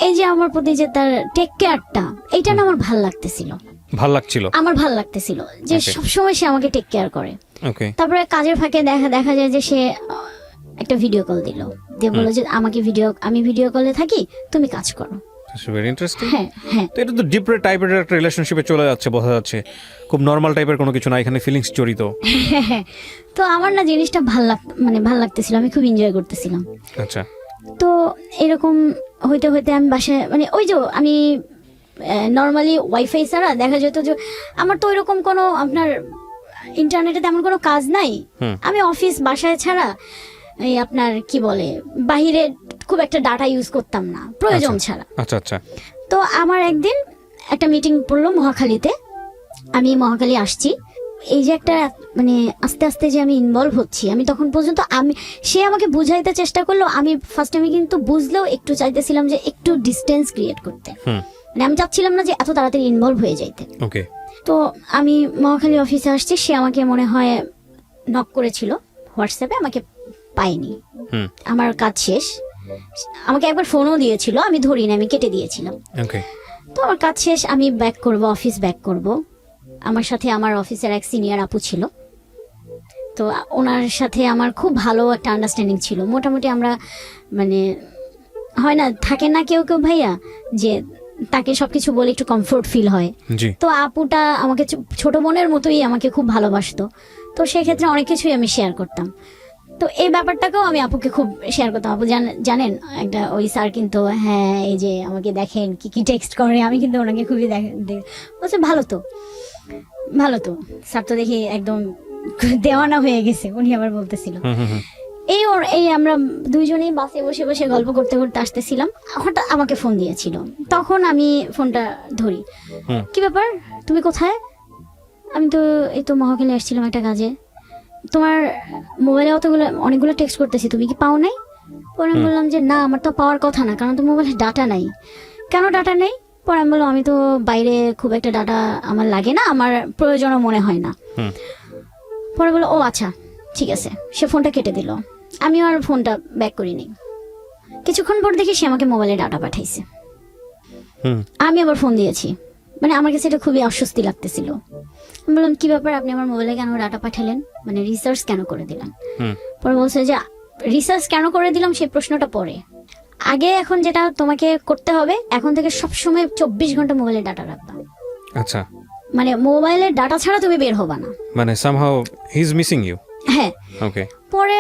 এই যে আমার প্রতি যে তার টেক কেয়ারটা, এইটা না আমার ভাল লাগতেছিল যে সবসময় সে আমাকে টেক কেয়ার করে। তারপরে কাজের ফাঁকে দেখা যায় যে সে একটা ভিডিও কল দিল, দিয়ে বললো যে আমি ভিডিও কলে থাকি, তুমি কাজ করো। Very interesting. হ্যাঁ, তো এটা তো ডিপ টাইপের একটা রিলেশনশিপে চলে যাচ্ছে, বোঝা যাচ্ছে খুব নরমাল টাইপের কোনো কিছু না, এখানে ফিলিংস জড়িত। তো আমার না জিনিসটা ভাল লাগতেছিল, আমি খুব এনজয় করতেছিলাম। আচ্ছা। তো এরকম হইতে আমি বাসায় মানে ওই যে আমি নর্মালি ওয়াইফাই ছাড়া দেখা যেত যে আমার তো ওইরকম কোনো আপনার ইন্টারনেটে তেমন কোনো কাজ নাই। আমি অফিস বাসায় ছাড়া এই আপনার কি বলে বাহিরে খুব একটা ডাটা ইউজ করতাম না প্রয়োজন ছাড়া। আচ্ছা। তো আমার একদিন একটা মিটিং পড়লো মহাখালীতে, আমি মহাখালী আসছি। এই যে একটা মানে আস্তে আস্তে যে আমি ইনভলভ হচ্ছি, আমি তখন পর্যন্ত সে আমাকে বুঝাইতে চেষ্টা করলো, আমি ফার্স্ট টাইমে কিন্তু বুঝলেও একটু চাইতেছিলাম যে একটু ডিস্টেন্স ক্রিয়েট করতে, মানে আমি চাচ্ছিলাম না যে এত তাড়াতাড়ি ইনভলভ হয়ে যাইতে। তো আমি মহাখালী অফিসে আসছি, সে আমাকে মনে হয় নক করেছিল হোয়াটসঅ্যাপে, আমাকে পাইনি, আমার কাজ শেষ। আমাকে একবার ফোনও দিয়েছিল, আমি ধরিনি, আমি কেটে দিয়েছিলাম। তো আমার কাজ শেষ, আমি অফিস ব্যাক করব। আমার সাথে আমার অফিসের এক সিনিয়র আপু ছিল, তো ওনার সাথে আমার খুব ভালো একটা আন্ডারস্ট্যান্ডিং ছিল। মোটামুটি আমরা মানে হয় না, থাকে না কেউ ভাইয়া যে তাকে সবকিছু বলে একটু কমফোর্ট ফিল হয়। তো আপুটা আমাকে ছোট বোনের মতোই আমাকে খুব ভালোবাসতো, তো সেক্ষেত্রে অনেক কিছুই আমি শেয়ার করতাম। তো এই ব্যাপারটাকেও আমি আপুকে খুব শেয়ার করতাম। আপু জানেন একটা ওই স্যার কিন্তু, হ্যাঁ এই যে আমাকে দেখেন কি কি টেক্সট করে, আমি কিন্তু ওনাকে খুবই বলছে ভালো তো স্যার তো দেখি একদম দেওয়ানা হয়ে গেছে, উনি আবার বলতেছিল। এই আমরা দুইজনেই বাসে বসে বসে গল্প করতে করতে আসতেছিলাম, হঠাৎ আমাকে ফোন দিয়েছিল। তখন আমি ফোনটা ধরি, কি ব্যাপার তুমি কোথায়? আমি তো এই তো মহাখালী আসছিলাম একটা কাজে, তোমার মোবাইলে অনেকগুলো টেক্সট করতেছি, তুমি কি পাও নাই? পরে আমি বললাম যে না, আমার তো পাওয়ার কথা না, কারণ তো মোবাইলে ডাটা নাই। কেন ডাটা নেই? পরে আমি বললাম আমি তো বাইরে খুব একটা ডাটা আমার লাগে না, আমার প্রয়োজনও মনে হয় না। পরে বললো ও আচ্ছা ঠিক আছে, সে ফোনটা কেটে দিল। আমি আর ফোনটা ব্যাক করিনি। কিছুক্ষণ পর দেখি সে আমাকে মোবাইলে ডাটা পাঠাইছে। আমি আবার ফোন দিয়েছি, মানে আমার কাছে এটা খুবই অস্বস্তি লাগতেছিল। আমি বললাম কি ব্যাপার, আপনি আমার মোবাইলে কেন ডাটা পাঠালেন, মানে রিসার্চ কেন করে দিলেন? পরে বলছে যে রিসার্চ কেন করে দিলাম সেই প্রশ্নটা পরে, আগে এখন যেটা তোমাকে করতে হবে, এখন থেকে সবসময় 24 ঘন্টা মোবাইলে ডাটা রাখবা। আচ্ছা, মানে মোবাইলের ডাটা ছাড়া তুমি বের হবা না, মানে somehow he is missing you. হ্যাঁ ওকে। পরে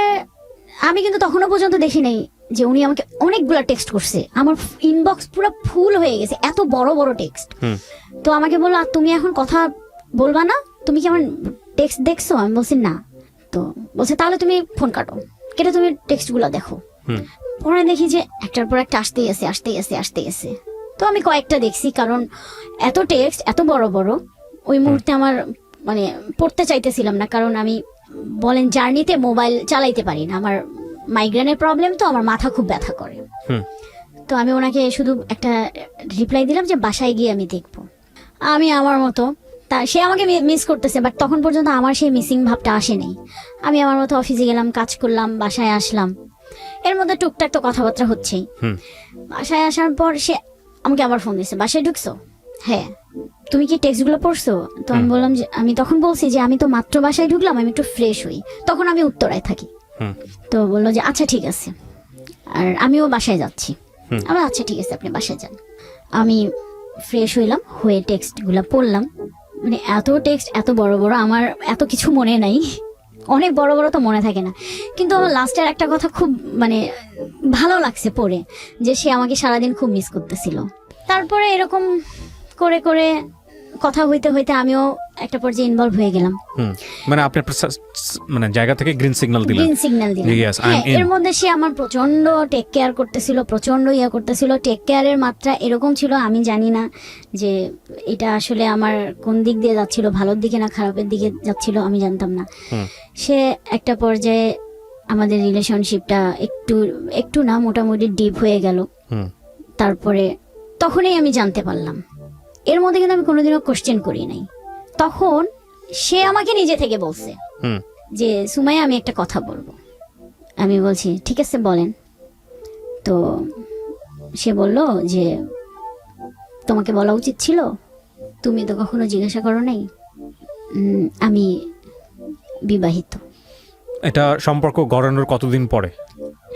আমি কিন্তু তখনও পর্যন্ত দেখি নাই যে উনি আমাকে অনেকগুলা টেক্সট করছে, আমার ইনবক্স পুরো ফুল হয়ে গেছে, এত বড় বড় টেক্সট। তো আমাকে বললো আর তুমি এখন কথা বলবা না, তুমি কি আমার টেক্সট দেখছো? আমি বলছি না। তো বলছে তাহলে তুমি ফোন কাটো, কেটে তুমি টেক্সট গুলা দেখো। পরে দেখি যে একটার পর একটা আসতেই আছে। তো আমি কয়েকটা দেখছি, কারণ এত টেক্সট এত বড় বড় ওই মুহূর্তে আমার মানে পড়তে চাইতেছিলাম না, কারণ আমি বলেন জার্নিতে মোবাইল চালাইতে পারি না, আমার মাইগ্রেনের প্রবলেম, তো আমার মাথা খুব ব্যথা করে। তো আমি ওনাকে শুধু একটা রিপ্লাই দিলাম যে বাসায় গিয়ে আমি দেখবো। আমি আমার মতো, তা সে আমাকে মিস করতেছে, বাট তখন পর্যন্ত আমার সেই মিসিং ভাবটা আসেনি। আমি আমার মতো অফিসে গেলাম, কাজ করলাম, বাসায় আসলাম, এর মধ্যে টুকটাক তো কথাবার্তা হচ্ছেই। বাসায় আসার পর সে আমাকে আবার ফোন দিচ্ছে, বাসায় ঢুকছো? হ্যাঁ। তুমি কি টেক্সটগুলো পড়ছো? তো আমি বললাম যে আমি তখন বলছি যে আমি তো মাত্র বাসায় ঢুকলাম, আমি একটু ফ্রেশ হই, তখন আমি উত্তরায় থাকি। তো বললো যে আচ্ছা ঠিক আছে, আর আমিও বাসায় যাচ্ছি। আমি আচ্ছা ঠিক আছে আপনি বাসায় যান। আমি ফ্রেশ হইলাম, হয়ে টেক্সটগুলো পড়লাম, মানে এত টেক্সট এত বড় বড়, আমার এত কিছু মনে নাই, অনেক বড় বড় তো মনে থাকে না, কিন্তু আমার লাস্টের একটা কথা খুব মানে ভালো লাগছে পড়ে, যে সে আমাকে সারাদিন খুব মিস করতেছিল। তারপরে এরকম করে করে কথা হইতে হইতে আমিও একটা পর্যায়ে ইনভলভ হয়ে গেলাম। মানে আপনি মানে জায়গা থেকে গ্রিন সিগন্যাল দিলেন। এর মধ্যে সে আমার প্রচন্ড টেক কেয়ার করতেছিল, প্রচন্ড করতেছিল। টেক কেয়ারের মাত্রা এরকম ছিল, আমি জানি না যে এটা আসলে আমার কোন দিক দিয়ে যাচ্ছিল, ভালোর দিকে না খারাপের দিকে যাচ্ছিল, আমি জানতাম না। সে একটা পর্যায়ে আমাদের রিলেশনশিপটা একটু না মোটামুটি ডিপ হয়ে গেল। তারপরে তখনই আমি জানতে পারলাম, এর মধ্যে কিন্তু আমি কোনোদিনও কোশ্চেন করি নাই। তখন সে আমাকে নিজে থেকে বলছে যে সুমাইয়া আমি একটা কথা বলবো। আমি বলছি ঠিক আছে বলেন। তো সে বলল যে তোমাকে বলা উচিত ছিল, তুমি তো কখনো জিজ্ঞাসা করো নাই আমি বিবাহিত। এটা সম্পর্ক গড়ানোর কতদিন পরে?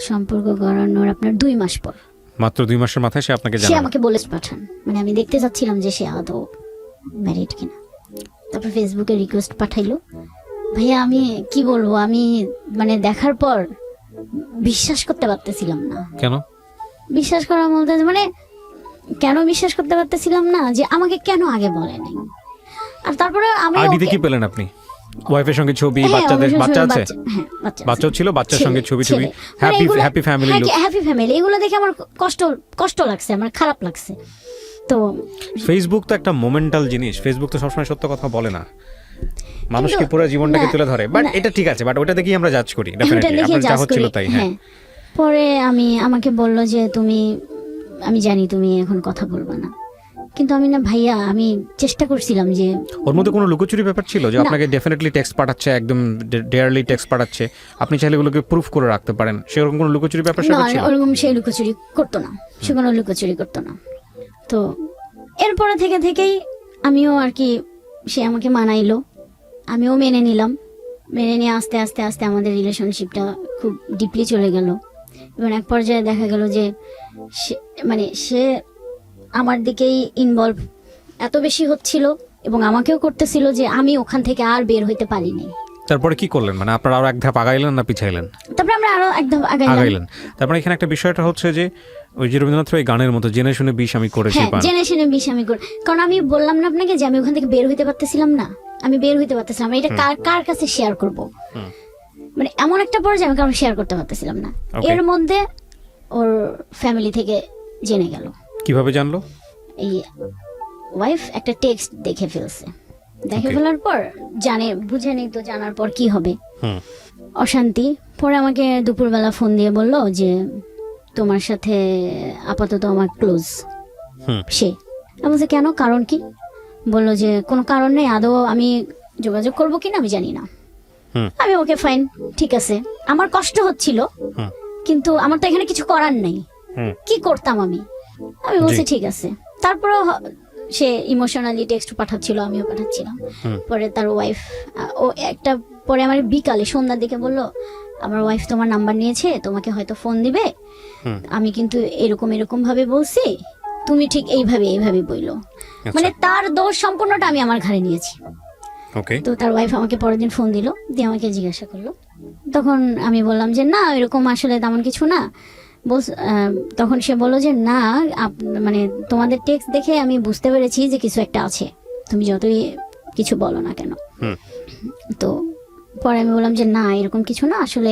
সম্পর্ক গড়ানোর আপনার 2 মাস পর, মাত্র 2 মাসের মাথায় সে আপনাকে সে আমাকে বলে পাঠান। মানে আমি দেখতে চাচ্ছিলাম যে সে আদৌ ম্যারিড কিনা। তারপর ফেসবুকে রিকোয়েস্ট পাঠাইলো। ভাইয়া আমি কি বলবো, আমি মানে দেখার পর বিশ্বাস করতে পারতেছিলাম না। কেন বিশ্বাস করা বলতে মানে কেন বিশ্বাস করতে পারতেছিলাম না যে আমাকে কেন আগে বলে নাই। আর তারপরে আমি আইডিতে কি পেলেন আপনি? ওয়াইফের সঙ্গে ছবি, বাচ্চাদের বাচ্চা আছে? হ্যাঁ বাচ্চাও ছিল, বাচ্চার সঙ্গে ছবি happy family look. Happy family, এগুলো দেখে আমার কষ্ট লাগছে, আমার খারাপ লাগছে। তো ফেসবুক তো একটা মোমেন্টাল জিনিস, ফেসবুক তো সবসময় সত্য কথা বলে না, মানুষকে পুরো জীবনটাকে তুলে ধরে। বাট এটা ঠিক আছে, বাট ওটা দেখেই আমরা জাজ করি ডেফিনেটলি, আপনার যা হচ্ছিল তাই। হ্যাঁ। পরে আমাকে বললো যে আমি জানি তুমি এখন কথা বলবা না, কিন্তু আমি না ভাইয়া, আমি চেষ্টা করছিলাম যে। ওর মধ্যে কোনো লুকোচুরি ব্যাপার ছিল যে আপনাকে ডেফিনেটলি টেক্সট পাঠাচ্ছে, একদম ডেয়ারলি টেক্সট পাঠাচ্ছে, আপনি চাইলে এগুলোকে প্রুফ করে রাখতে পারেন, সেরকম কোনো লুকোচুরি ব্যাপার ছিল? ওরকম সে লুকোচুরি করতো না, সে কোনো লুকোচুরি করতো না। তো এরপরে থেকেই আমিও আর কি, সে আমাকে মানাইলো, আমিও মেনে নিলাম। মেনে নিয়ে আস্তে আস্তে আস্তে আমাদের রিলেশনশিপটা খুব ডিপলি চলে গেল। এবং এক পর্যায়ে দেখা গেল যে সে আমার দিকেই ইনভলভ এত বেশি হচ্ছিল এবং আমাকেও করতেছিল যে আমি ওখান থেকে আর বের হইতে পারিনি। তারপরে কি করলেন, মানে আপনারা আরো এক ধাপ আগাইলেন না পিছাইলেন? তারপরে আমরা আরো একদম আগাইলেন। তারপরে এখানে একটা বিষয়টা হচ্ছে যে ওই যে রবীন্দ্রনাথের ওই গানের মতো জেনে শুনে বিষ আমি করেছি হ্যাঁ, পান। জেনে শুনে বিষ আমি করি, কারণ আমি বললাম না আপনাকে যে আমি ওখান থেকে বের হইতে পারতেছিলাম না, আমি বের হইতে পারতেছিলাম না, এটা কার কার কাছে শেয়ার করব, মানে এমন একটা পর্যায়ে আমি কারণ শেয়ার করতে পারতেছিলাম না। Okay. এর মধ্যে ওর ফ্যামিলি থেকে জেনে গেল। কিভাবে জানলো? এই ওয়াইফ একটা টেক্সট দেখে ফেলছে, দেখে Okay. ফেলার পর বুঝে নেই তো, জানার পর কি হবে, হুম অশান্তি। পরে আমাকে দুপুরবেলা ফোন দিয়ে বলল যে তোমার সাথে আপাতত আমার ক্লোজ হুম সে। আমি বলছি কেন, কারণ কি? বললো যে কোনো কারণ নেই, আদৌ আমি যোগাযোগ করবো কিনা আমি জানি না। হুম আমি ওকে ফাইন, ঠিক আছে, আমার কষ্ট হচ্ছিল হুম কিন্তু আমার তো এখানে কিছু করার নেই, হুম কি করতাম আমি বলছি জি। ঠিক আছে। তারপরে সে ইমোশনালি টেক্সট পাঠাচ্ছিল, আমিও পাঠাচ্ছিলাম। হুম পরে তার ওয়াইফ ও একটা পরে আমার বিকালে সন্ধ্যার দিকে বললো আমার ওয়াইফ তোমার নাম্বার নিয়েছে, তোমাকে হয়তো ফোন দিবে, হুম আমি কিন্তু এরকম এরকম ভাবে বলছি, তুমি ঠিক এইভাবে এইভাবে বইলো, আচ্ছা। মানে তার দোষ সম্পূর্ণটা আমি আমার ঘাড়ে নিয়েছি। ওকে তো তার ওয়াইফ আমাকে পরের দিন ফোন দিল, দিয়ে আমাকে জিজ্ঞাসা করলো। তখন আমি বললাম যে না এরকম আসলে তেমন কিছু না। তখন সে বললো যে না মানে তোমাদের টেক্সট দেখে আমি বুঝতে পেরেছি যে কিছু একটা আছে, তুমি যতই কিছু বলো না কেন। হুম তো পরে আমি বললাম যে না এরকম কিছু না আসলে,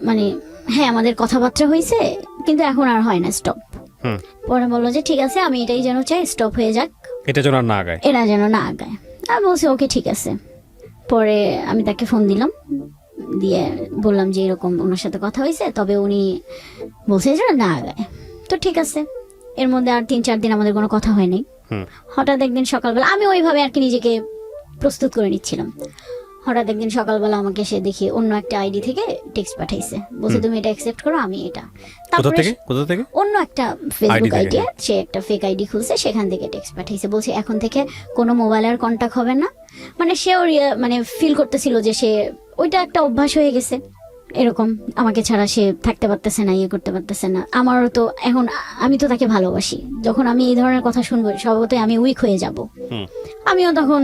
মানে হ্যাঁ আমাদের কথাবার্তা হয়েছে কিন্তু এখন আর হয় না, স্টপ। হুম পরে বললো যে ঠিক আছে, আমি এটাই যেন চাই স্টপ হয়ে যাক, এটা যেন আর না আগায়। এরা যেন না আগায়। আমি বলছি ওকে ঠিক আছে। পরে আমি তাকে ফোন দিলাম, দিয়ে বললাম যে এরকম ওনার সাথে কথা হয়েছে, তবে উনি বলছে যে না আগায়। তো ঠিক আছে, এর মধ্যে আর 3-4 দিন আমাদের কোনো কথা হয়নি। হুম হঠাৎ একদিন সকালবেলা আমি ওইভাবে আর কি নিজেকে প্রস্তুত করে নিচ্ছিলাম, হঠাৎ একদিন সকালবেলা আমাকে সে দেখি অন্য একটা আইডি থেকে টেক্সট পাঠাইছে, বলছে তুমি এটা অ্যাকসেপ্ট করো, আমি এটা। কোথা থেকে? অন্য একটা ফেসবুক থেকে, আইডি, সে একটা ফেক আইডি খুলছে, সেখান থেকে টেক্সট পাঠাইছে, বলছে এখন থেকে কোনো মোবাইলের কন্টাক্ট হবে না। মানে সেও মানে ফিল করতেছিল যে সে ওইটা একটা অভ্যাস হয়ে গেছে, এরকম আমাকে ছাড়া সে থাকতে পারতেছে না, ইয়ে করতে পারতেছে না। আমারও তো এখন আমি তো তাকে ভালোবাসি, যখন আমি এই ধরনের কথা শুনবো স্বভাবতই আমি উইক হয়ে যাব। হুম আমিও তখন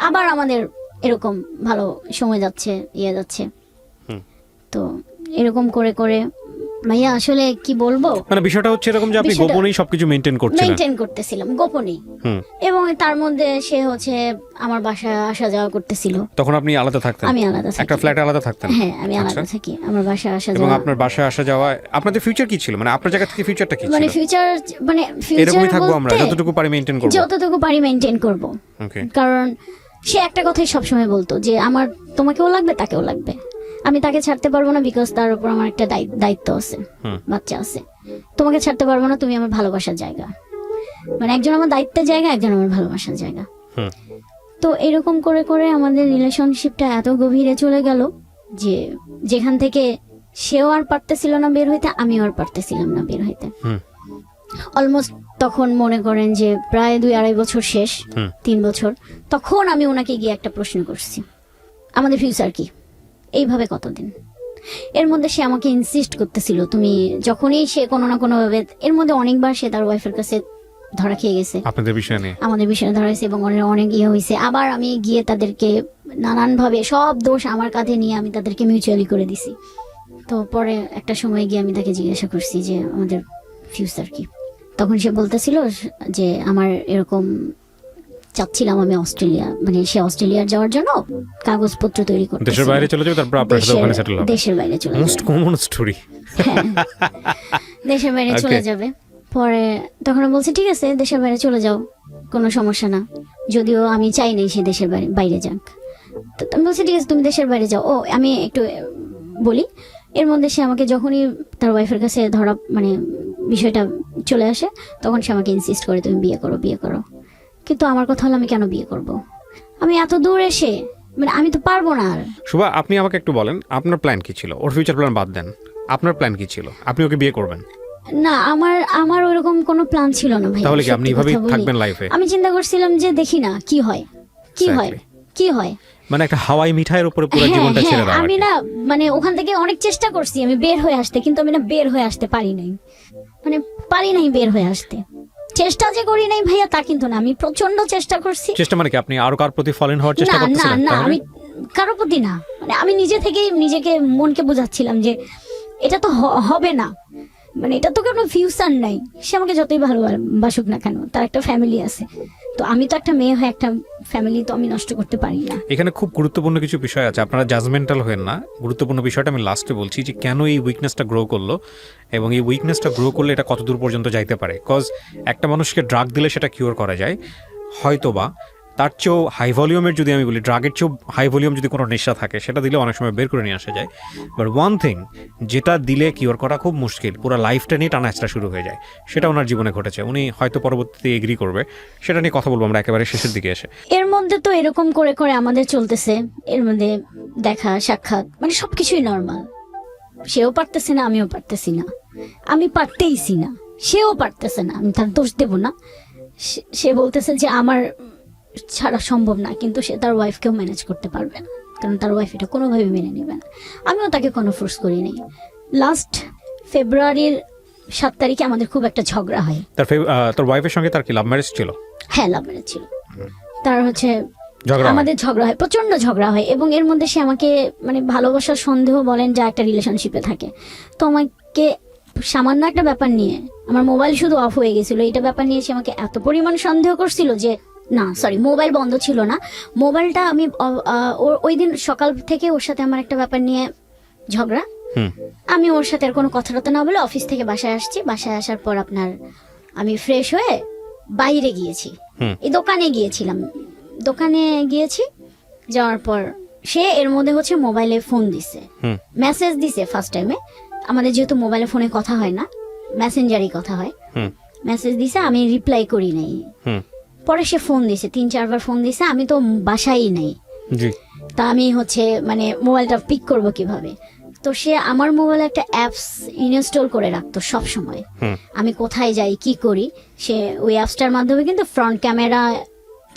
আবার আমাদের এরকম ভালো সময় যাচ্ছে, ইয়ে যাচ্ছে। হুম তো এরকম করে করে ভাইয়া আসলে কি বলবো, মানে বিষয়টা হচ্ছে এরকম যে আপনি বিষয়টা- গোপনেই সবকিছু মেইনটেইন করছিলেন। মেনটেন করতেছিলাম গোপনেই, হুম এবং তার মধ্যে সে হচ্ছে আমার বাসায় আসা যাওয়া করতেছিল। তখন আপনি আলাদা থাকতেন? আমি আলাদা থাকি। একটা ফ্ল্যাটে আলাদা থাকতেন? হ্যাঁ আমি আলাদা আচ্ছা। থাকি, আমার বাসায় আসা এবং যাওয়া। আপনার বাসায় আসা যাওয়া আপনাদের ফিউচার কি ছিল, মানে আপনার জায়গা থেকে ফিউচারটা কি মানে ছিল? ফিউচার মানে এরকমই ফিউচার থাকবো আমরা, যতটুকু পারি মেইনটেইন করব। যতটুকু পারি মেনটেন করব। ওকে কারণ সে একটা কথাই সবসময় বলতো যে আমার তোমাকেও লাগবে তাকেও লাগবে, আমি তাকে ছাড়তে পারবো না, বিকজ তার উপর আমার একটা দায়িত্ব আছে, হুম বাচ্চা আছে। তোমাকে ছাড়তে পারবো না, তুমি আমার ভালোবাসার জায়গা, মানে একজন আমার দায়িত্বের জায়গা, একজন আমার ভালোবাসার জায়গা। হুম তো এরকম করে করে আমাদের রিলেশনশিপটা এত গভীরে চলে গেল যে যেখান থেকে সেও আর পারতেছিল না বের হইতে, আমিও আর পারতেছিলাম না বের হইতে। হুম অলমোস্ট তখন মনে করেন যে প্রায় 2-2.5 বছর শেষ, হুম 3 বছর। তখন আমি ওনাকে গিয়ে একটা প্রশ্ন করছি, আমাদের ফিউচার কি, এইভাবে কতদিন? এর মধ্যে সে আমাকে ইনসিস্ট করতেছিল, তুমি যখনই সে কোনো না কোনো ভাবে, এর মধ্যে অনেকবার সে তার ওয়াইফের কাছে ধরা খেয়ে গেছে, আপনাদের বিষয় নিয়ে। আমাদের বিষয়ে ধরা হয়েছে, এবং অনেক ইয়ে হয়েছে। আবার আমি গিয়ে তাদেরকে নানান ভাবে সব দোষ আমার কাঁধে নিয়ে আমি তাদেরকে মিউচুয়ালি করে দিছি। তো পরে একটা সময় গিয়ে আমি তাকে জিজ্ঞাসা করছি যে আমাদের ফিউচার কি। তখন সে বলতেছিল যে আমার এরকম চাচ্ছিলাম আমি অস্ট্রেলিয়া, মানে সে অস্ট্রেলিয়ার যাওয়ার জন্য কাগজপত্র তৈরি করতে, দেশের বাইরে চলে যাবে, তারপর আপনার সাথে ওখানে সেটেল হবে। দেশের বাইরে চলে মোস্ট যাবে, কমন স্টোরি। হ্যাঁ, দেশের বাইরে Okay. চলে যাবে। পরে তখন আমি বলছি ঠিক আছে দেশের বাইরে চলে যাও, কোনো সমস্যা না, যদিও আমি চাই নাই সে দেশের বাইরে যাক। তো আমি বলছি ঠিক আছে তুমি দেশের বাইরে যাও। ও আমি একটু বলি, এর মধ্যে সে আমাকে যখনই তার ওয়াইফের কাছে ধরা মানে বিষয়টা চলে আসে, তখন সে আমাকে ইনসিস্ট করে তুমি বিয়ে করো বিয়ে করো। কিন্তু আমার কথা হলো আমি কেন বিয়ে করব, আমি এত দূর এসে, মানে আমি তো পারবো না আর। শুভা, আপনি আমাকে একটু বলেন আপনার প্ল্যান কি ছিল? ওর ফিউচার প্ল্যান বাদ দেন, আপনার প্ল্যান কি ছিল? আপনি ওকে বিয়ে করবেন? না আমার ওরকম কোনো প্ল্যান ছিল না ভাই। তাহলে কি আপনি এভাবেই থাকবেন লাইফে? আমি চিন্তা করছিলাম যে দেখি না কি হয় কি হয় Exactly. কি হয়, মানে একটা হাওয়াই মিঠাইয়ের উপরে পুরো হ্যাঁ, জীবনটা ছেড়ে দাও। আমি না মানে ওখান থেকে অনেক চেষ্টা করছি আমি বের হয়ে আসতে, কিন্তু আমি না বের হয়ে আসতে পারি নাই, মানে পারি নাই বের হয়ে আসতে। চেষ্টা যে করি নাই ভাইয়া তা কিন্তু না, আমি প্রচন্ড চেষ্টা করছি। চেষ্টা মানে কি আপনি আরো কার প্রতি ফলেন হওয়ার চেষ্টা না না করতেছিলেন? না তাহলে? আমি কারো প্রতি না, মানে আমি নিজে থেকেই নিজেকে মনকে বোঝাচ্ছিলাম যে এটা তো হবে না, মানে এটা তো কোনো ফিউচার নাই। সে আমাকে যতই ভালোবাসুক না কেন, তার একটা ফ্যামিলি আছে, তো আমি তো একটা মেয়ে হয়ে একটা ফ্যামিলি তো আমি নষ্ট করতে পারি না। এখানে খুব গুরুত্বপূর্ণ কিছু বিষয় আছে, আপনারা জাজমেন্টাল হবেন না। গুরুত্বপূর্ণ বিষয়টা আমি লাস্টে বলছি যে কেন এই উইকনেসটা গ্রো করলো এবং এই উইকনেসটা গ্রো করলে এটা কতদূর পর্যন্ত যাইতে পারে। কজ একটা মানুষকে ড্রাগ দিলে সেটা কিওর করা যায় হয়তোবা, তার চেয়েও হাই ভলিউমের যদি আমি বলি, ড্রাগের চেয়েও হাই ভলিউম যদি কোনো নেশা থাকে সেটা দিলে অনেক সময় বের করে নিয়ে আসা যায়। বাট ওয়ান থিং যেটা দিলে কিওর করা খুব মুশকিল, পুরো লাইফটা নিয়ে টানাচড়া শুরু হয়ে যায়, সেটা ওনার জীবনে ঘটেছে। উনি হয়তো পরবর্তীতে এগ্রি করবে, সেটা নিয়ে কথা বলবো আমরা একেবারে শেষের দিকে এসে। এর মধ্যে তো এরকম করে করে আমাদের চলতেছে, এর মধ্যে দেখা সাক্ষাৎ মানে সবকিছুই নর্মাল। সেও পারতেছে না, আমিও পারতেছি না, আমি পারতেইছি না, সেও পারতেছে না, আমি তার দোষ দেব না। সে বলতেছে যে আমার ছাড়া সম্ভব না, কিন্তু সে তার ওয়াইফকেও ম্যানেজ করতে পারবে না, কারণ তার ওয়াইফ এটা কোনোভাবে মেনে নেবে না। আমিও তাকে কোনো ফোর্স করি নাই। লাস্ট ফেব্রুয়ারির 7 তারিখে আমাদের খুব একটা ঝগড়া হয়। তোর ওয়াইফের সঙ্গে তার কি লাভ ম্যারেজ ছিল? হ্যাঁ, লাভ ম্যারেজ ছিল। তার হচ্ছে ঝগড়া আমাদের ঝগড়া হয়, প্রচন্ড ঝগড়া হয়, এবং এর মধ্যে সে আমাকে মানে ভালোবাসার সন্দেহ বলেন যা একটা রিলেশনশিপে থাকে। তো আমাকে সামান্য একটা ব্যাপার নিয়ে, আমার মোবাইল শুধু অফ হয়ে গেছিল, এটা ব্যাপার নিয়ে সে আমাকে এত পরিমাণ সন্দেহ করছিল যে, না সরি, মোবাইল বন্ধ ছিল না, মোবাইলটা আমি ওই দিন সকাল থেকে ওর সাথে আমার একটা ব্যাপার নিয়ে ঝগড়া। আমি ওর সাথে আর কোনো কথা না বলে অফিস থেকে বাসায় আসছি। বাসায় আসার পর আমি ফ্রেশ হয়ে বাইরে গিয়েছি, এই দোকানে গিয়েছিলাম, দোকানে গিয়েছি। যাওয়ার পর সে এর মধ্যে হচ্ছে মোবাইলে ফোন দিছে, মেসেজ দিছে। ফার্স্ট টাইমে আমাদের যেহেতু মোবাইলে ফোনে কথা হয় না, মেসেঞ্জারই কথা হয়, মেসেজ দিছে, আমি রিপ্লাই করি নাই। পরে সে ফোন দিছে, 3-4 বার ফোন দিছে, আমি তো বাসায় নাই। তা আমি হচ্ছে মানে মোবাইলটা পিক করব কিভাবে? তো সে আমার মোবাইলে একটা অ্যাপস ইনস্টল করে রাখতো সব সময়, আমি কোথায় যাই কি করি সে ওই অ্যাপসটার মাধ্যমে কিন্তু ফ্রন্ট ক্যামেরা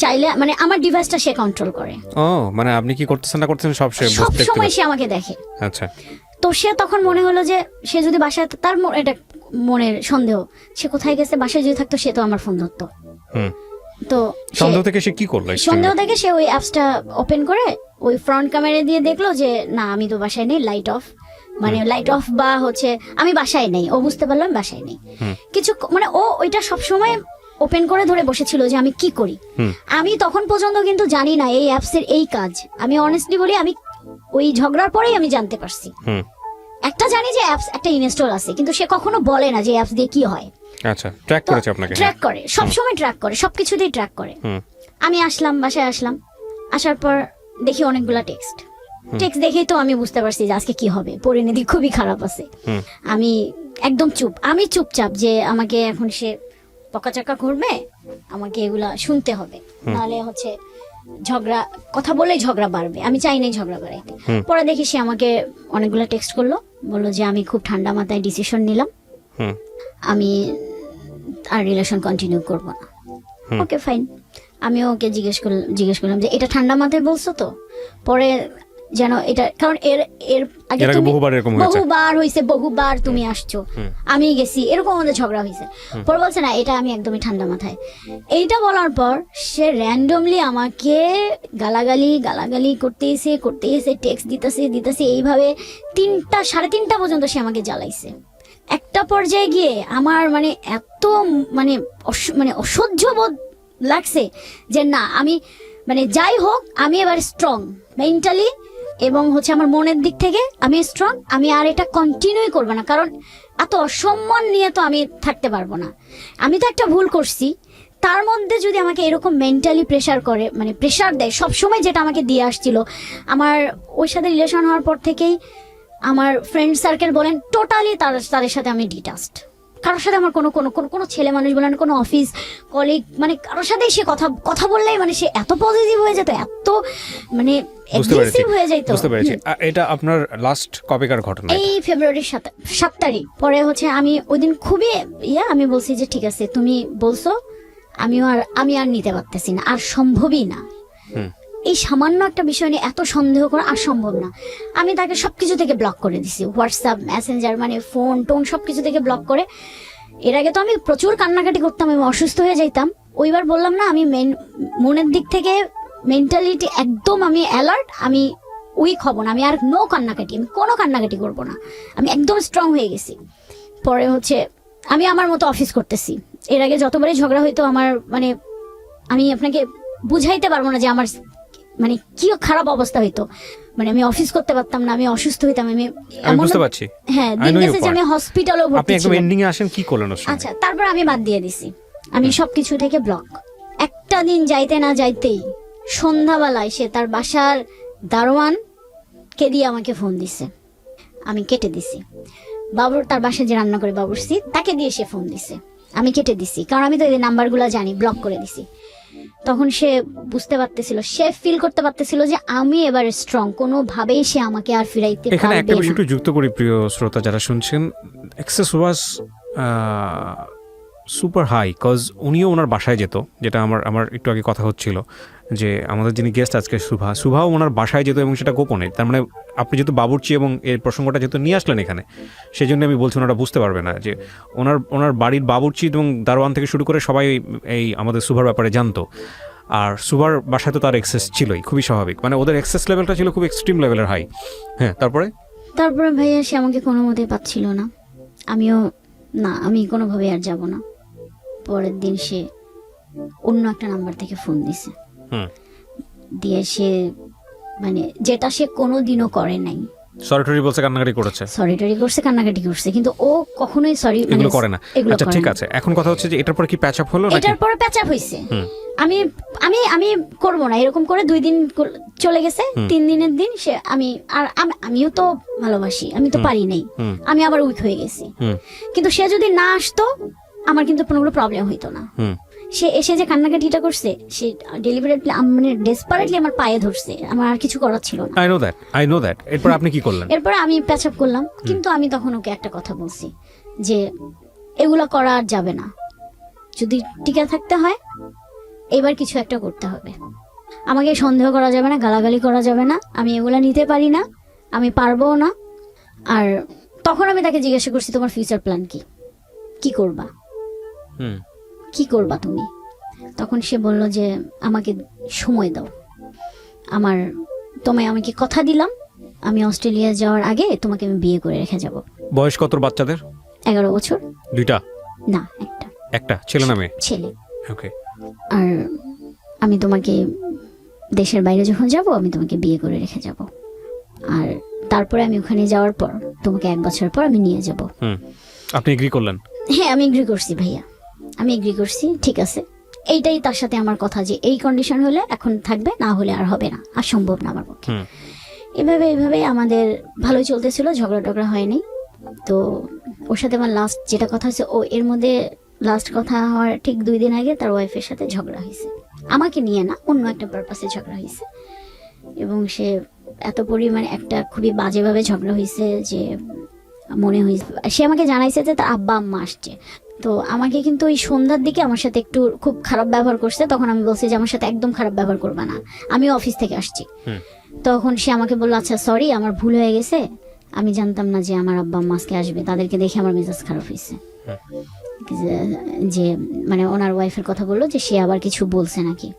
চাইলে মানে আমার ডিভাইসটা সে কন্ট্রোল করে। ও মানে আপনি কি করতেছেন না করতেছেন সব সময় সে আমাকে দেখে। আচ্ছা। তো সে তখন মনে হলো যে সে যদি বাসায়, তার এটা মনের সন্দেহ, সে কোথায় গেছে, বাসায় যদি থাকতো সে তো আমার ফোন ধরতো। তো সন্দেহ থেকে সে কি করলো? সন্দেহ থেকে সে ওই অ্যাপসটা ওপেন করে ওই ফ্রন্ট ক্যামেরা দিয়ে দেখলো যে না আমি তো বাসায় নেই, লাইট অফ, মানে লাইট অফ বা হচ্ছে আমি বাসায় নেই। ও বুঝতে পারলো আমি বাসায় নেই। কিছু মানে ও ওইটা সবসময় ওপেন করে ধরে বসেছিল যে আমি কি করি। আমি তখন পর্যন্ত কিন্তু জানি না এই অ্যাপসের এই কাজ। আমি অনেস্টলি বলি, আমি ওই ঝগড়ার পরেই আমি জানতে পারছি। একটা জানি যে অ্যাপস একটা ইনস্টল আছে, কিন্তু সে কখনো বলে না যে অ্যাপস দিয়ে কি হয়। আচ্ছা, ট্র্যাক করেছে আপনাকে? ট্র্যাক করে, সবসময় ট্র্যাক করে, সবকিছুতেই ট্র্যাক করে। আমি আসলাম, বাসায় আসলাম, আসার পর দেখি অনেকগুলা টেক্সট দেখেই তো আমি বুঝতে পারছি যে আজকে কি হবে, পরিণতি খুবই খারাপ আছে। আমি একদম আমি চুপচাপ, যে আমাকে এখন সে পকাচাকা করবে, আমাকে এগুলা শুনতে হবে, নাহলে হচ্ছে ঝগড়া, কথা বলেই ঝগড়া বাড়বে, আমি চাই নাই ঝগড়া বাড়াইতে। পরে দেখি সে আমাকে অনেকগুলো টেক্সট করলো, বললো যে আমি খুব ঠান্ডা মাথায় ডিসিশন নিলাম, আমি আর রিলেশন কন্টিনিউ করবো না। Okay fine. আমিও ওকে জিজ্ঞেস করলাম যে এটা ঠান্ডা মাথায় বলছো তো? পরে যেন এটা, কারণ এর আগে বহুবার তুমি আসছো, আমি গেছি, এরকম আমাদের ঝগড়া হয়েছে। পরে বলছে না, এটা আমি একদমই ঠান্ডা মাথায়। এইটা বলার পর সে র্যান্ডমলি আমাকে গালাগালি করতেছে, টেক্সট দিতেছে, এইভাবে 3টা-3:30 পর্যন্ত সে আমাকে জ্বালাইছে। একটা পর্যায়ে গিয়ে আমার মানে এত মানে অসহ্য বোধ লাগছে যে না, আমি মানে যাই হোক, আমি এবার স্ট্রং মেন্টালি এবং হচ্ছে আমার মনের দিক থেকে আমি স্ট্রং, আমি আর এটা কন্টিনিউ করবো না, কারণ এত অসম্মান নিয়ে তো আমি থাকতে পারবো না। আমি তো একটা ভুল করছি, তার মধ্যে যদি আমাকে এরকম মেন্টালি প্রেশার করে, মানে প্রেশার দেয় সবসময়, যেটা আমাকে দিয়ে আসছিল। আমার ওর সাথে রিলেশন হওয়ার পর থেকেই আমার ফ্রেন্ড সার্কেল বলেন টোটালি তাদের সাথে আমি ডিটাচড। কারোর সাথে আমার কোনো ছেলে মানুষ বলেন, কোনো অফিস কলিগ, মানে কারোর সাথেই সে কথা বললেই মানে সে এত পজিটিভ হয়ে যেত, এত মানে অ্যাগ্রেসিভ হয়ে যেত। বুঝতে পেরেছি। এটা আপনার লাস্ট কবেকার ঘটনা? এই ফেব্রুয়ারির 7 তারিখ। পরে হচ্ছে আমি ওই দিন খুবই আমি বলছি যে ঠিক আছে তুমি বলছো, আমি আর নিতে পারতেছি না, আর সম্ভবই না। এই সামান্য একটা বিষয় নিয়ে এত সন্দেহ করা আর সম্ভব না। আমি তাকে সবকিছু থেকে ব্লক করে দিছি, হোয়াটসঅ্যাপ, মেসেঞ্জার, মানে ফোন টোন সবকিছু থেকে ব্লক করে। এর আগে তো আমি প্রচুর কান্নাকাটি করতাম, আমি অসুস্থ হয়ে যাইতাম। ওইবার বললাম না, আমি মনের দিক থেকে মেন্টালিটি একদম আমি অ্যালার্ট, আমি উইক হব না, আমি আর নো কান্নাকাটি, আমি কোনো কান্নাকাটি করব না, আমি একদম স্ট্রং হয়ে গেছি। পরে হচ্ছে আমি আমার মতো অফিস করতেছি। এর আগে যতবারই ঝগড়া হইতো আমার মানে আমি আপনাকে বুঝাইতে পারবো না যে আমার মানে কি খারাপ অবস্থা হইতো, মানে আমি অফিস করতে পারতাম না, আমি অসুস্থ হইতাম, আমি আমি বুঝতে পারছি। হ্যাঁ, I দিন know your গেছে যে part. আমি হসপিটালেও আপনি ভর্তি একদম ছিলাম। এন্ডিং এ আসেন, কি করলেন ওর সঙ্গে? আচ্ছা, তারপর আমি বাদ দিয়ে দিছি, আমি সবকিছু থেকে ব্লক। একটা দিন যাইতে না যাইতেই সন্ধ্যাবেলায় সে তার বাসার দারোয়ান কে দিয়ে আমাকে ফোন দিছে, আমি কেটে দিছি। বাবুর তার বাসায় যে রান্না করে বাবুর্চি তাকে দিয়ে সে ফোন দিছে, আমি কেটে দিছি, কারণ আমি তো এই নাম্বারগুলো জানি, ব্লক করে দিছি। তখন সে বুঝতে পারতেছিল, সে ফিল করতে পারতেছিল যে আমি এবারে স্ট্রং, কোনোভাবেই সে আমাকে আর ফিরাইতে এখানে একটা পারবে বিষয় না। একটু যুক্ত করি প্রিয় শ্রোতা যারা শুনছেন, excess was super high, cause উনিও ওনার বাসায় যেত, যেটা আমার একটু আগে কথা হচ্ছিল যে আমাদের যিনি গেস্ট আজকে সুভাও ওনার বাসায় যেত এবং সেটা গোপনে। তার মানে আপনি যেহেতু বাবুর্চি এবং এই প্রসঙ্গটা যেহেতু নিয়ে আসলেন এখানে, সেই জন্য আমি বলছি ওনারা বুঝতে পারবে না যে ওনার বাড়ির বাবুর্চি এবং দারোয়ান থেকে শুরু করে সবাই এই আমাদের সুভার ব্যাপারে জানতো। আর সুভার বাসায় তো তার এক্সেস ছিলই, খুবই স্বাভাবিক, মানে ওদের এক্সেস লেভেলটা ছিল খুব এক্সট্রিম লেভেলের হাই। হ্যাঁ, তারপরে ভাইয়া সে আমাকে কোনো মতেই পাচ্ছিল না, আমিও না, আমি কোনোভাবে আর যাব না। পরের দিন সে অন্য একটা নাম্বার থেকে ফোন দিছে, দিয়ে সে মানে যেটা সে কোনোদিনও করে নাই, সরি বলছে, কান্নাকাটি করেছে, সরি টরি করছে, কান্নাকাটি করছে, কিন্তু ও কখনোই সরি এগুলো করে না। আচ্ছা ঠিক আছে, এখন কথা হচ্ছে যে এটার পরে কি প্যাচ আপ হলো নাকি? এটার পরে প্যাচ আপ হইছে। আমি আমি আমি করব না এরকম করে 2 দিন চলে গেছে, 3 দিনের দিন সে আমিও তো ভালোবাসি, আমি তো পারি নাই, আমি আবার উইক হয়ে গেছি। কিন্তু সে যদি না আসতো আমার কিন্তু কোনো প্রবলেম হইতো না। সে এসে যে কান্নাকাটিটা করছে, সে ডেলিভারেটলি মানে ডেসপারেটলি আমার পায়ে ধরছে, আমার আর কিছু করার ছিল না। I know that. এরপর আপনি কি করলেন? এরপর আমি প্যাচ আপ করলাম, কিন্তু আমি তখন ওকে একটা কথা বলছি যে এগুলা করা আর যাবে না, যদি টিকে থাকতে হয় এবার কিছু একটা করতে হবে, আমাকে সন্দেহ করা যাবে না, গালাগালি করা যাবে না, আমি এগুলা নিতে পারি না, আমি পারবো না। আর তখন আমি তাকে জিজ্ঞাসা করছি, তোমার ফিউচার প্ল্যান কি, কি করবা, কি করবা তুমি? তখন সে বলল যে আমাকে সময় দাও, আমাকে কথা দিলাম আমি অস্ট্রেলিয়া যাওয়ার আগে তোমাকে আমি বিয়ে করে রেখে যাব। বয়স কত বাচ্চাদের? 11 বছর। দুইটা? না, একটা ছেলে না মেয়ে? ছেলে। ওকে। আর আমি তোমাকে দেশের বাইরে যখন যাব আমি তোমাকে বিয়ে করে রেখে যাব, আর তারপরে আমি ওখানে যাওয়ার পর তোমাকে 1 বছর পর আমি নিয়ে যাব। আপনি এগ্রি করলেন? হ্যাঁ, আমি এগ্রি করছি ভাইয়া, আমি এগ্রি করছি, ঠিক আছে। এইটাই তার সাথে আমার কথা যে এই কন্ডিশন হলে এখন থাকবে, না হলে আর হবে না, আর সম্ভব না আমার পক্ষে। এভাবে আমাদের ভালোই চলতেছিল, ঝগড়া টগড়া হয়নি। তো ওর সাথে আমার লাস্ট যেটা কথা হচ্ছে, ও এর মধ্যে লাস্ট কথা হওয়ার ঠিক 2 দিন আগে তার ওয়াইফের সাথে ঝগড়া হয়েছে, আমাকে নিয়ে না, অন্য একটা পারপাসে ঝগড়া হয়েছে। এবং সে এত পরিমাণে একটা খুবই বাজেভাবে ঝগড়া হয়েছে যে মনে হয়েছে, সে আমাকে জানাইছে যে তার আব্বা আম্মা আসছে। তো আমাকে কিন্তু ওই সন্ধ্যার দিকে আমার সাথে একটু খুব খারাপ ব্যবহার করছে। তখন আমি বলছি যে আমার সাথে একদম খারাপ ব্যবহার করবে না, আমি অফিস থেকে আসছি। তখন সে আমাকে বললো, আচ্ছা সরি, আমার ভুল হয়ে গেছে, আমি জানতাম না যে আমার আব্বা আম্মা আজকে আসবে, তাদেরকে দেখে আমার মেজাজ খারাপ হয়েছে। যে মানে ওনার ওয়াইফের কথা বললো যে সে আবার কিছু বলছে নাকি।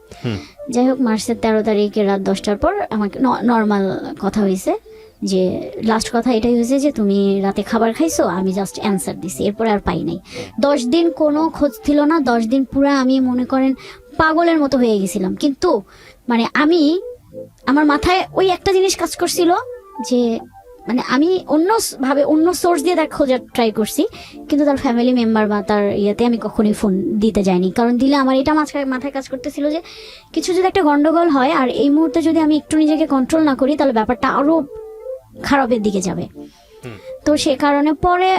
যাই হোক, মার্চের 13 তারিখে রাত 10টার পর আমাকে নর্মাল কথা হয়েছে, যে লাস্ট কথা এটাই হয়েছে যে তুমি রাতে খাবার খাইছো, আমি জাস্ট অ্যান্সার দিছি, এরপরে আর পাই নাই। 10 দিন কোনো খোঁজ ছিল না, 10 দিন পুরো আমি মনে করেন পাগলের মতো হয়ে গেছিলাম। কিন্তু মানে আমার মাথায় ওই একটা জিনিস কাজ করছিল যে মানে আমি অন্য সোর্স দিয়ে তার খোঁজার ট্রাই করছি, কিন্তু তার ফ্যামিলি মেম্বার বা তার ইয়েতে আমি কখনোই ফোন দিতে যাইনি, কারণ দিলে আমার এটা মাথায় কাজ করতেছিল যে কিছু যদি একটা গন্ডগোল হয় আর এই মুহূর্তে যদি আমি একটু নিজেকে কন্ট্রোল না করি তাহলে ব্যাপারটা আরো খারাপের দিকে যাবে। তো সে কারণে পরে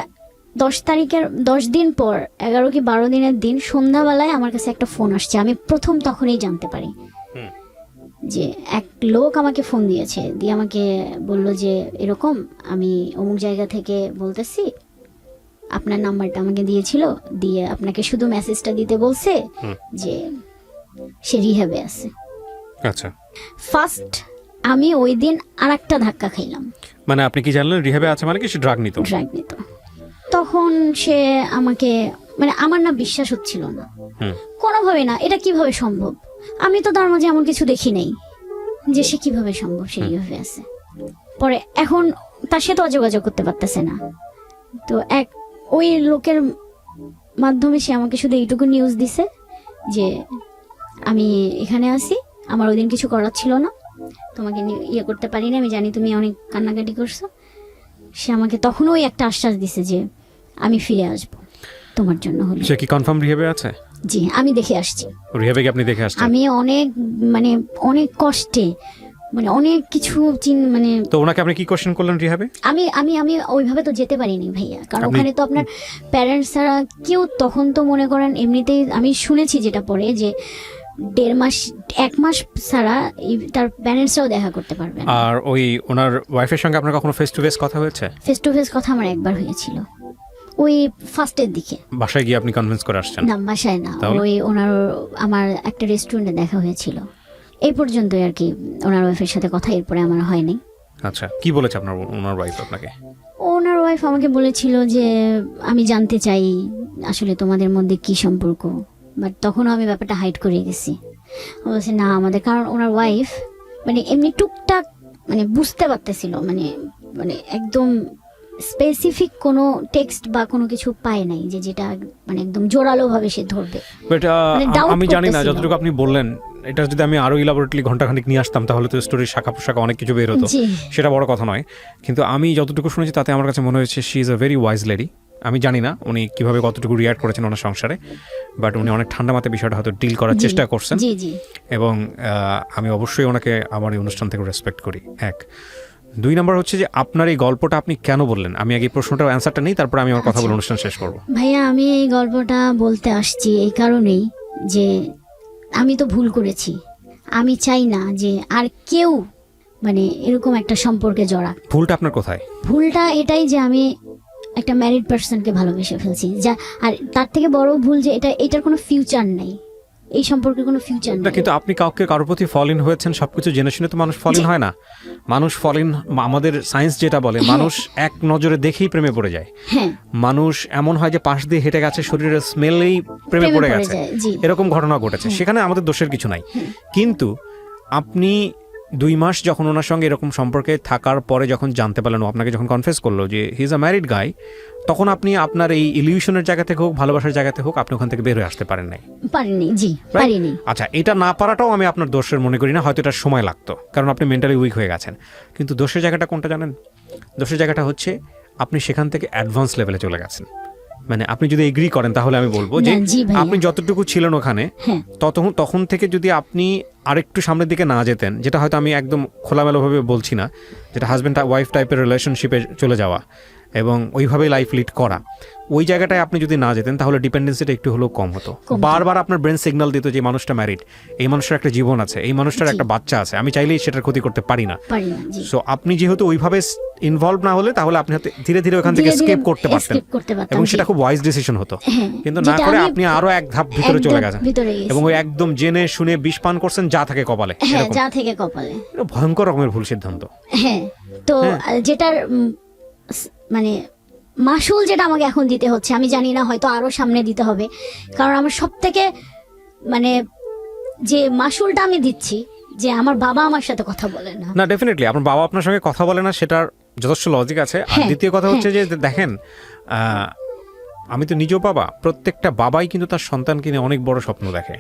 10 তারিখের 10 দিন পর 11 কি 12 দিনের দিন সন্ধ্যাবেলায় আমার কাছে একটা ফোন আসছে। আমি প্রথম তখনই জানতে পারি যে এক লোক আমাকে ফোন দিয়েছে, দিয়ে আমাকে বলল যে এরকম আমি অমুক জায়গা থেকে বলতেছি, আপনার নাম্বারটা আমাকে দিয়েছিল, দিয়ে আপনাকে শুধু মেসেজটা দিতে বলছে যে সে রিহ্যাবে আছে। আচ্ছা, ফার্স্ট আমি ওই দিন আরেকটা ধাক্কা খাইলাম। মানে আপনি কি জানলেন রিহ্যাবে আছে, মানে কি সে ড্রাগ নিত? তখন সে আমাকে মানে আমার না বিশ্বাস হচ্ছিল না কোনোভাবে, না এটা কিভাবে সম্ভব। আমি তো তার মাঝে এমন কিছু দেখি নাই যে সে কিভাবে সম্ভব সে এইভাবে আছে। পরে এখন তার সাথে যোগাযোগ করতে পারতেছে না, তো ওই লোকের মাধ্যমে সে আমাকে শুধু এইটুকু নিউজ দিছে যে আমি এখানে আছি, আমার ওই দিন কিছু করার ছিল না, তোমাকে ইয়ে করতে পারিনি, আমি জানি তুমি অনেক কান্নাকাটি করছো। সে আমাকে তখন ওই একটা আশ্বাস দিছে যে আমি ফিরে আসবো তোমার জন্য হলো। সে কি কনফার্ম রিহ্যাবে আছে? জি, আমি দেখে আসছি। রিহ্যাবে কি আপনি দেখে আসছেন? আমি অনেক কষ্টে অনেক কিছু মানে তো ওনাকে আপনি কি কোশ্চেন করলেন রিহ্যাবে? আমি আমি আমি ওইভাবে তো যেতে পারিনি ভাইয়া, কারণ ওখানে তো আপনার প্যারেন্টস ছাড়া কেউ, তখন তো মনে করেন এমনিতেই আমি শুনেছি যেটা পরে যে 1.5 মাস 1 মাস ছাড়া তার প্যারেন্টসরাও দেখা করতে পারবে না। আর ওই ওনার ওয়াইফের সঙ্গে আপনার কখনো ফেস টু ফেস কথা হয়েছে? ফেস টু ফেস কথা আমার একবার হয়েছিল, ওই ফার্স্টের দিকে। বাসায় গিয়ে আপনি কনভিন্স করে আসছেন? না, বাসায় না, ওই আমার একটা রেস্টুরেন্টে দেখা হয়েছিল, এই পর্যন্তই আর কি। ওনার ওয়াইফের সাথে কথা এরপরে আমার হয়নি। আচ্ছা, কি বলেছে ওনার ওয়াইফ আপনাকে? ওনার ওয়াইফ আমাকে বলেছিল যে আমি জানতে চাই আসলে তোমাদের মধ্যে কি সম্পর্ক, বাট তখনও আমি ব্যাপারটা হাইড করে গেছি। ও বলছে না আমাদের, কারণ ওনার ওয়াইফ এমনি টুকটাক বুঝতে পারতেছিল, একদম স্পেসিফিক কোনো টেক্সট বা কোনো কিছু পায় নাই যে যেটা একদম জোরালো ভাবে সে ধরবে। বাট আমি জানি না, যতটুকু আপনি বললেন এটা যদি আমি আরো ইলাবোরেটলি ঘন্টাখানিক নিয়ে আসতাম তাহলে তো স্টোরির শাখা পোশাখা অনেক কিছু বের হতো, সেটা বড় কথা নয়। কিন্তু আমি যতটুকু শুনেছি তাতে আমার কাছে মনে হয়েছে she is a very wise lady. আমি জানি না উনি কিভাবে কতটুকু রিয়াক্ট করেছেন ওনার সংসারে, বাট উনি অনেক ঠান্ডা মাথায় বিষয়টা হয়তো ডিল করার চেষ্টা করছেন। এবং আমি অবশ্যই ওনাকে আমার এই অনুষ্ঠান থেকে রেসপেক্ট করি। 1 2 নাম্বার হচ্ছে যে আপনার এই গল্পটা আপনি কেন বললেন? আমি আগে প্রশ্নটার অ্যান্সারটা নেই, তারপর আমি আমার কথা বলে অনুষ্ঠান শেষ করব। ভাইয়া, আমি এই গল্পটা বলতে আসছি এই কারণেই যে আমি তো ভুল করেছি, আমি চাই না যে আর কেউ এরকম একটা সম্পর্কে জড়াক। ভুলটা আপনার কোথায়? ভুলটা এটাই যে আমি একটা ম্যারিড পার্সনকে ভালোবেসে ফেলছি, যা আর তার থেকে বড় ভুল যে এটার কোনো ফিউচার নাই, এই সম্পর্কে কোনো ফিউচার নেই। কিন্তু আপনি কারোর প্রতি ফল ইন হয়েছেন সবকিছু জেনে শুনে তো মানুষ ফল ইন হয় না। মানুষ ফল ইন, আমাদের সায়েন্স যেটা বলে মানুষ এক নজরে দেখেই প্রেমে পড়ে যায়। মানুষ এমন হয় যে পাশ দিয়ে হেঁটে গেছে, শরীরের স্মেলেই প্রেমে পড়ে গেছে, এরকম ঘটনা ঘটেছে। সেখানে আমাদের দোষের কিছু নাই। কিন্তু আপনি 2 মাস যখন ওনার সঙ্গে এরকম সম্পর্কে থাকার পরে যখন জানতে পারলেন, ও আপনাকে যখন কনফেস করলো যে হি ইজ আ ম্যারিড গাই, তখন আপনি আপনার এই ইলিউশনের জায়গা থেকে হোক, ভালোবাসার জায়গা থেকে হোক, আপনি ওখান থেকে বের হয়ে আসতে পারেন নাই। পারিনি। আচ্ছা, এটা না পারাটাও আমি আপনার দোষের মনে করি না, হয়তো এটা সময় লাগতো, কারণ আপনি মেন্টালি উইক হয়ে গেছেন। কিন্তু দোষের জায়গাটা কোনটা জানেন? দোষের জায়গাটা হচ্ছে আপনি সেখান থেকে অ্যাডভান্স লেভেলে চলে গেছেন। আপনি যদি এগ্রি করেন তাহলে আমি বলবো যে আপনি যতটুকু ছিলেন ওখানে তখন থেকে যদি আপনি আরেকটু সামনের দিকে না যেতেন, যেটা হয়তো আমি একদম খোলামেলাভাবে বলছি না, যেটা হাজব্যান্ড ওয়াইফ টাইপের রিলেশনশিপে চলে যাওয়া এবং ওইভাবেই লাইফ লিড করা, ওই জায়গাটায় আপনি যদি না যেতেন তাহলে ডিপেন্ডেন্সিটা একটু হলেও কম হতো। বারবার আপনার ব্রেন সিগন্যাল দিত যে মানুষটা ম্যারিড, এই মানুষটার একটা জীবন আছে, এই মানুষটার একটা বাচ্চা আছে, আমি চাইলেই সেটার ক্ষতি করতে পারি না। সো আপনি যেহেতু ওইভাবে ইনভলভ না হলে তাহলে আপনি ধীরে ধীরে ওখান থেকে এসকেপ করতে পারতেন এবং সেটা খুব ওয়াইজ ডিসিশন হতো। কিন্তু না করে আপনি আরো এক ধাপ ভিতরে চলে গেছেন এবং ওই একদম জেনে শুনে বিষ পান করছেন যা থাকে কপালে। ভয়ঙ্কর রকমের ভুল সিদ্ধান্ত। তো যেটার মাসুল যেটা আমাকে এখন দিতে হচ্ছে, আমি জানি না হয়তো আরো সামনে দিতে হবে, কারণ আমার সব থেকে যে মাসুলটা আমি দিচ্ছি যে আমার বাবা আমার সাথে কথা বলে না। না, ডেফিনেটলি আপনার বাবা আপনার সঙ্গে কথা বলে না, সেটার যথেষ্ট লজিক আছে। আর দ্বিতীয় কথা হচ্ছে যে দেখেন, আমি তো নিজেও বাবা, প্রত্যেকটা বাবাই কিন্তু তার সন্তানকে নিয়ে অনেক বড় স্বপ্ন দেখে।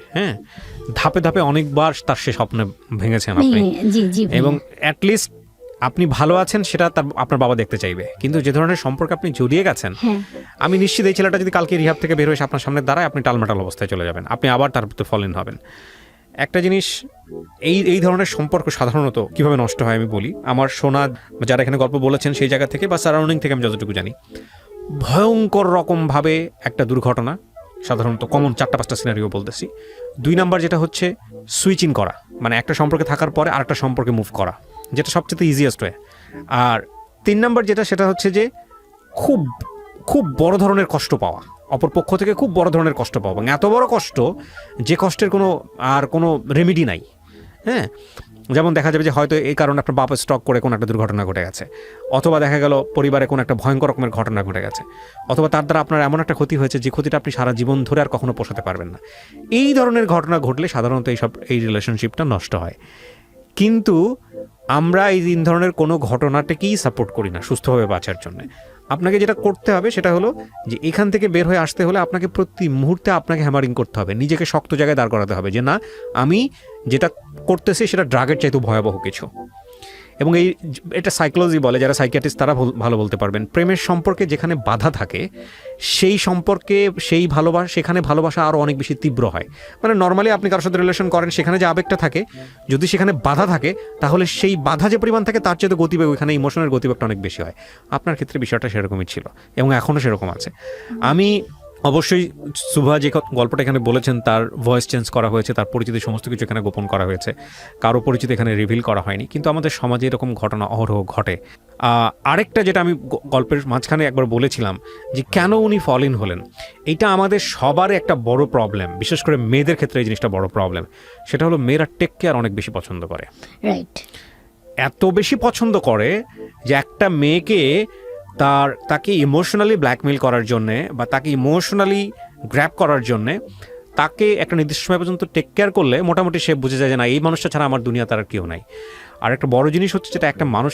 ধাপে ধাপে অনেকবার তার সে স্বপ্ন ভেঙেছেন আপনি, এবং অ্যাটলিস্ট আপনি ভালো আছেন সেটা আপনার বাবা দেখতে চাইবে। কিন্তু যে ধরনের সম্পর্কে আপনি জড়িয়ে গেছেন, আমি নিশ্চিত এই ছেলেটা যদি কালকে রিহাব থেকে বের হয়ে আপনার সামনে দাঁড়ায়, আপনি টালমাটাল অবস্থায় চলে যাবেন, আপনি আবার তার প্রতি ফল ইন হবেন। একটা জিনিস, এই ধরনের সম্পর্ক সাধারণত কিভাবে নষ্ট হয় আমি বলি। আমার শোনা যারা এখানে গল্প বলেছেন সেই জায়গা থেকে বা সারাউন্ডিং থেকে আমি যতটুকু জানি, ভয়ঙ্কর রকমভাবে একটা দুর্ঘটনা, সাধারণত কমন 4-5টা সিনারিও বলতেছি। 2 নাম্বার যেটা হচ্ছে সুইচিং করা, একটা সম্পর্কে থাকার পরে আরেকটা সম্পর্কে মুভ করা, যেটা সবচেয়ে ইজিয়েস্ট ওয়ে। আর 3 নাম্বার যেটা, সেটা হচ্ছে যে খুব খুব বড় ধরনের কষ্ট পাওয়া, অপর পক্ষ থেকে খুব বড় ধরনের কষ্ট পাওয়া, এবং এত বড় কষ্ট যে কষ্টের কোনো রেমেডি নাই। যেমন দেখা যাবে যে হয়তো এই কারণে আপনার বাপ স্ট্রোক করে কোনো একটা দুর্ঘটনা ঘটে গেছে, অথবা দেখা গেল পরিবারে কোনো একটা ভয়ঙ্কর রকমের ঘটনা ঘটে গেছে, অথবা তার দ্বারা আপনার এমন একটা ক্ষতি হয়েছে যে ক্ষতিটা আপনি সারা জীবন ধরে আর কখনো পোষাতে পারবেন না। এই ধরনের ঘটনা ঘটলে সাধারণত এই রিলেশনশিপটা নষ্ট হয়। কিন্তু আমরা এই তিন ধরনের কোনো ঘটনাটাকেই সাপোর্ট করি না সুস্থভাবে বাঁচার জন্য। আপনাকে যেটা করতে হবে সেটা হলো যে এখান থেকে বের হয়ে আসতে হলে আপনাকে প্রতি মুহূর্তে আপনাকে হ্যামারিং করতে হবে, নিজেকে শক্ত জায়গায় দাঁড় করাতে হবে যে না, আমি যেটা করতেছি সেটা ড্রাগের চাইতে ভয়াবহ কিছু। এবং এটা সাইকোলজি বলে, যারা সাইকিয়াট্রিস্ট তারা ভালো বলতে পারবেন। প্রেমের সম্পর্কে যেখানে বাধা থাকে সেই সম্পর্কে সেখানে ভালোবাসা আরও অনেক বেশি তীব্র হয়। মানে নর্মালি আপনি কারোর সাথে রিলেশন করেন, সেখানে যে আবেগটা থাকে, যদি সেখানে বাধা থাকে তাহলে সেই বাধা যে পরিমাণ থাকে তার চেয়ে গতিবেগ, ওইখানে ইমোশনের গতিবেগটা অনেক বেশি হয়। আপনার ক্ষেত্রে বিষয়টা সেরকমই ছিল এবং এখনও সেরকম আছে। আমি অবশ্যই সুভা যে গল্পটা এখানে বলেছেন তার ভয়েস চেঞ্জ করা হয়েছে, তার পরিচিতি সমস্ত কিছু এখানে গোপন করা হয়েছে, কারো পরিচিতি এখানে রিভিল করা হয়নি, কিন্তু আমাদের সমাজে এরকম ঘটনা অহরহ ঘটে। আরেকটা যেটা আমি গল্পের মাঝখানে একবার বলেছিলাম যে কেন উনি ফল ইন হলেন, এইটা আমাদের সবার একটা বড় প্রবলেম, বিশেষ করে মেয়েদের ক্ষেত্রে এই জিনিসটা বড় প্রবলেম। সেটা হলো মেয়েরা টেক কেয়ার অনেক বেশি পছন্দ করে, রাইট? এত বেশি পছন্দ করে যে একটা মেয়েকে তাকে ইমোশনালি ব্ল্যাকমেল করার জন্যে বা তাকে ইমোশনালি গ্র্যাব করার জন্যে তাকে একটা নির্দিষ্ট সময় পর্যন্ত টেক কেয়ার করলে মোটামুটি সে বুঝে যায় যে না, এই মানুষটা ছাড়া আমার দুনিয়া তার আর কেউ নাই। আর একটা বড় জিনিস হচ্ছে যেটা একটা মানুষ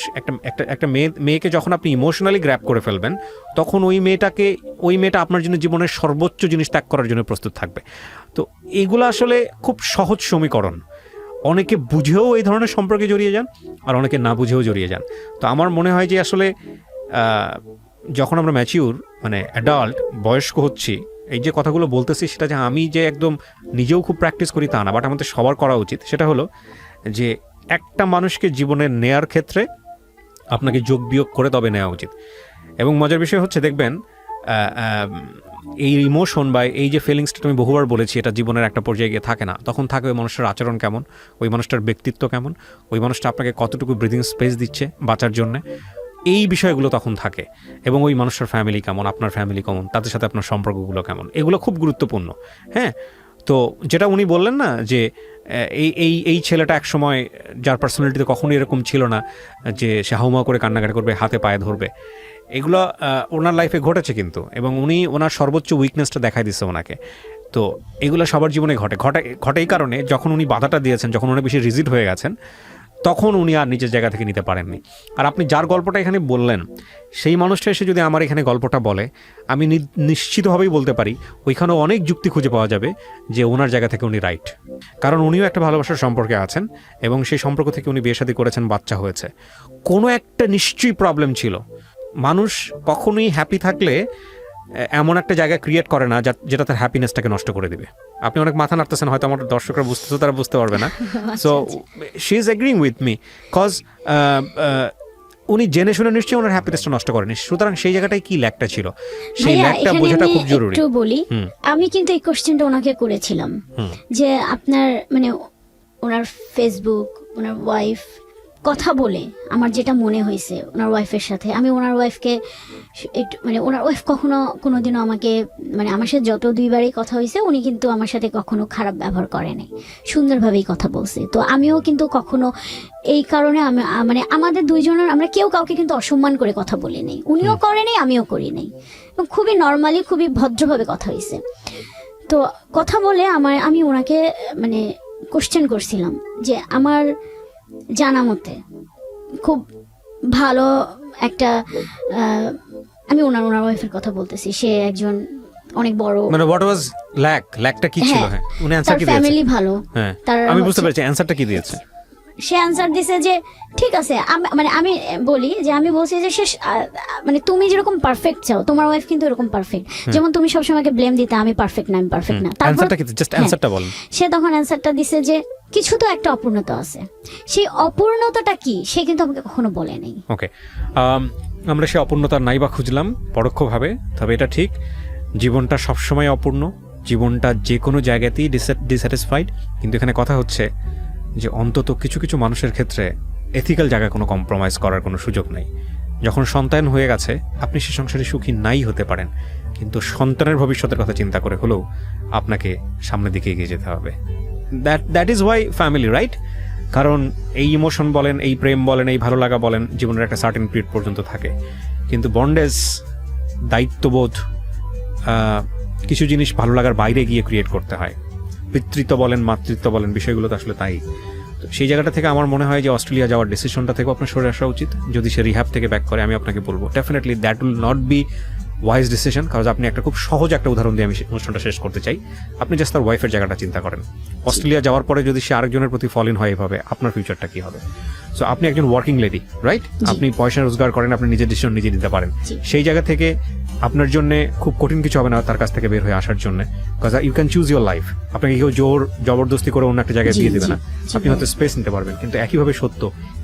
একটা মেয়েকে যখন আপনি ইমোশনালি গ্র্যাব করে ফেলবেন, তখন ওই মেয়েটা আপনার জন্য জীবনের সর্বোচ্চ জিনিস ত্যাগ করার জন্য প্রস্তুত থাকবে। তো এইগুলো আসলে খুব সহজ সমীকরণ। অনেকে বুঝেও এই ধরনের সম্পর্কে জড়িয়ে যান, আর অনেকে না বুঝেও জড়িয়ে যান। তো আমার মনে হয় যে আসলে যখন আমরা ম্যাচিউর মানে অ্যাডাল্ট বয়স্ক হচ্ছি, এই যে কথাগুলো বলতেছি সেটা যে আমি যে একদম নিজেও খুব প্র্যাকটিস করি তা না, বাট আমাদের সবার করা উচিত। সেটা হলো যে একটা মানুষকে জীবনে নেয়ার ক্ষেত্রে আপনাকে যোগ বিয়োগ করে তবে নেওয়া উচিত। এবং মজার বিষয় হচ্ছে দেখবেন এই ইমোশন বা এই যে ফিলিংসটা আমি বহুবার বলেছি, এটা জীবনের একটা পর্যায়ে গিয়ে থাকে না। তখন থাকে ওই মানুষটার আচরণ কেমন, ওই মানুষটার ব্যক্তিত্ব কেমন, ওই মানুষটা আপনাকে কতটুকু ব্রিদিং স্পেস দিচ্ছে বাঁচার জন্যে, এই বিষয়গুলো তখন থাকে। এবং ওই মানুষটার ফ্যামিলি কেমন, আপনার ফ্যামিলি কেমন, তাদের সাথে আপনার সম্পর্কগুলো কেমন, এগুলো খুব গুরুত্বপূর্ণ। হ্যাঁ, তো যেটা উনি বললেন না যে এই ছেলেটা এক সময় যার পার্সোনালিটিতে কখনোই এরকম ছিল না যে সে হাউমাউ করে কান্নাকাটি করবে, হাতে পায়ে ধরবে, এগুলো ওনার লাইফে ঘটেছে কিন্তু, এবং উনি ওনার সর্বোচ্চ উইকনেসটা দেখাই দিচ্ছে ওনাকে। তো এগুলো সবার জীবনে ঘটে এই কারণে যখন উনি বাধাটা দিয়েছেন, যখন উনি বেশি রিজিড হয়ে গেছেন, তখন উনি আর নিজের জায়গা থেকে নিতে পারেননি। আর আপনি যার গল্পটা এখানে বললেন, সেই মানুষটা এসে যদি আমার এখানে গল্পটা বলে, আমি নিশ্চিতভাবেই বলতে পারি ওইখানেও অনেক যুক্তি খুঁজে পাওয়া যাবে যে ওনার জায়গা থেকে উনি রাইট। কারণ উনিও একটা ভালোবাসার সম্পর্কে আছেন এবং সেই সম্পর্ক থেকে উনি বিয়ে শাদী করেছেন, বাচ্চা হয়েছে। কোনো একটা নিশ্চয়ই প্রবলেম ছিল। মানুষ কখনোই হ্যাপি থাকলে এমন একটা জায়গা ক্রিয়েট করে না যেটা তার হ্যাপিনেসটাকে নষ্ট করে দিবে। আপনি অনেক মাথা নাড়তেছেন, হয়তো আমার দর্শকরা বুঝতেছে, তারা বুঝতে পারবে না। So she is agreeing with me, cause উনি জেনে শুনে নিশ্চয়ই ওনার হ্যাপিনেসটা নষ্ট করেনি। সুতরাং সেই জায়গাটায় কি ল্যাকটা ছিল, সেই ল্যাকটা বোঝাটা খুব জরুরি। একটু বলি, আমি কিন্তু এই কোশ্চেনটা ওনাকে করেছিলাম যে আপনার মানে ওনার ফেসবুক, ওনার ওয়াইফ কথা বলে আমার যেটা মনে হয়েছে ওনার ওয়াইফের সাথে, আমি ওনার ওয়াইফকে একটু মানে ওনার ওয়াইফ কোনোদিনও আমাকে মানে আমার সাথে যত দুইবারই কথা হয়েছে উনি কিন্তু আমার সাথে কখনো খারাপ ব্যবহার করে নাই, সুন্দরভাবেই কথা বলছে। তো আমিও কিন্তু কখনো এই কারণে আমি মানে আমাদের দুইজনের আমরা কেউ কাউকে কিন্তু অসম্মান করে কথা বলি নাই, উনিও করে নাই আমিও করি নাই, এবং খুবই নর্মালি খুবই ভদ্রভাবে কথা হয়েছে। তো কথা বলে আমি ওনাকে মানে কোশ্চেন করছিলাম যে আমার জানা মতে খুব ভালো একটা আমি ওনার ওয়াইফের কথা বলতেছি, সে একজন অনেক বড়, মানে হোয়াট ওয়াজ ল্যাকটা কি ছিল? হ্যাঁ, উনি অ্যানসার কি দিয়েছে? ফ্যামিলি ভালো। হ্যাঁ, আমি বুঝতে পেরেছি অ্যানসারটা কি দিয়েছে। সে অ্যানসার দিছে যে ঠিক আছে, মানে আমি বলি যে আমি বলছি যে সে মানে তুমি যেরকম পারফেক্ট চাও তোমার ওয়াইফ কিন্তু এরকম পারফেক্ট, যেমন তুমি সবসময় আমাকে ব্লেম দিতে আমি পারফেক্ট না, আমি পারফেক্ট না। অ্যানসারটা কি? জাস্ট অ্যানসারটা বলেন। সে তখন অ্যানসারটা দিছে যে কিছু তো একটা অপূর্ণতা আছে, সেই অপূর্ণতাটা কি সে কিন্তু আমাকে কখনো বলে নাই। ওকে, আমরা সেই অপূর্ণতা নাই বা খুঁজলাম পরোক্ষভাবে, তবে এটা ঠিক জীবনটা সবসময় অপূর্ণ, জীবনটা যে কোনো জায়গাতেই ডিস্যাটিসফাইড। কিন্তু এখানে কথা হচ্ছে যে অন্তত কিছু কিছু মানুষের ক্ষেত্রে এথিক্যাল জায়গায় কোনো কম্প্রোমাইজ করার কোনো সুযোগ নেই। যখন সন্তান হয়ে গেছে আপনি সে সংসারে সুখী নাই হতে পারেন, কিন্তু সন্তানের ভবিষ্যতের কথা চিন্তা করে হলেও আপনাকে সামনের দিকে এগিয়ে যেতে হবে। That is Y family, right? কারণ এই ইমোশন বলেন, এই প্রেম বলেন, এই ভালো লাগা বলেন, জীবনের একটা সার্টেন পিরিয়ড পর্যন্ত থাকে। কিন্তু বন্ডেজ, দায়িত্ববোধ, কিছু জিনিস ভালো লাগার বাইরে গিয়ে ক্রিয়েট করতে হয়। পিতৃত্ব বলেন, মাতৃত্ব বলেন, বিষয়গুলো তো আসলে তাই। তো সেই জায়গাটা থেকে আমার মনে হয় যে অস্ট্রেলিয়া যাওয়ার ডিসিশনটা থেকে আপনার সরে আসা উচিত। যদি সে রিহ্যাব থেকে ব্যাক করে, আমি আপনাকে বলবো definitely that will not be wise decision. কারণ আপনি একটা খুব সহজ একটা উদাহরণ দিয়ে আমি অনুষ্ঠানটা শেষ করতে চাই। আপনি জাস্ট তার ওয়াইফের জায়গাটা চিন্তা করেন। অস্ট্রেলিয়া যাওয়ার পরে যদি সে আরেকজনের প্রতি ফল ইন হয় এভাবে, আপনার ফিউচারটা কি হবে? সো আপনি একজন ওয়ার্কিং লেডি, রাইট? আপনি পয়সা রোজগার করেন, আপনি নিজের ডিসিশন নিজে নিতে পারেন। সেই জায়গা থেকে আপনার জন্য খুব কঠিন কিছু হবে না তার কাছ থেকে বের হয়ে আসার জন্য। Because you can choose your life. আপনাকে কেউ জবরদস্তি করে অন্য একটা জায়গায় দিয়ে দেবে না। আপনি হয়তো স্পেস নিতে পারবেন, কিন্তু একইভাবে সত্য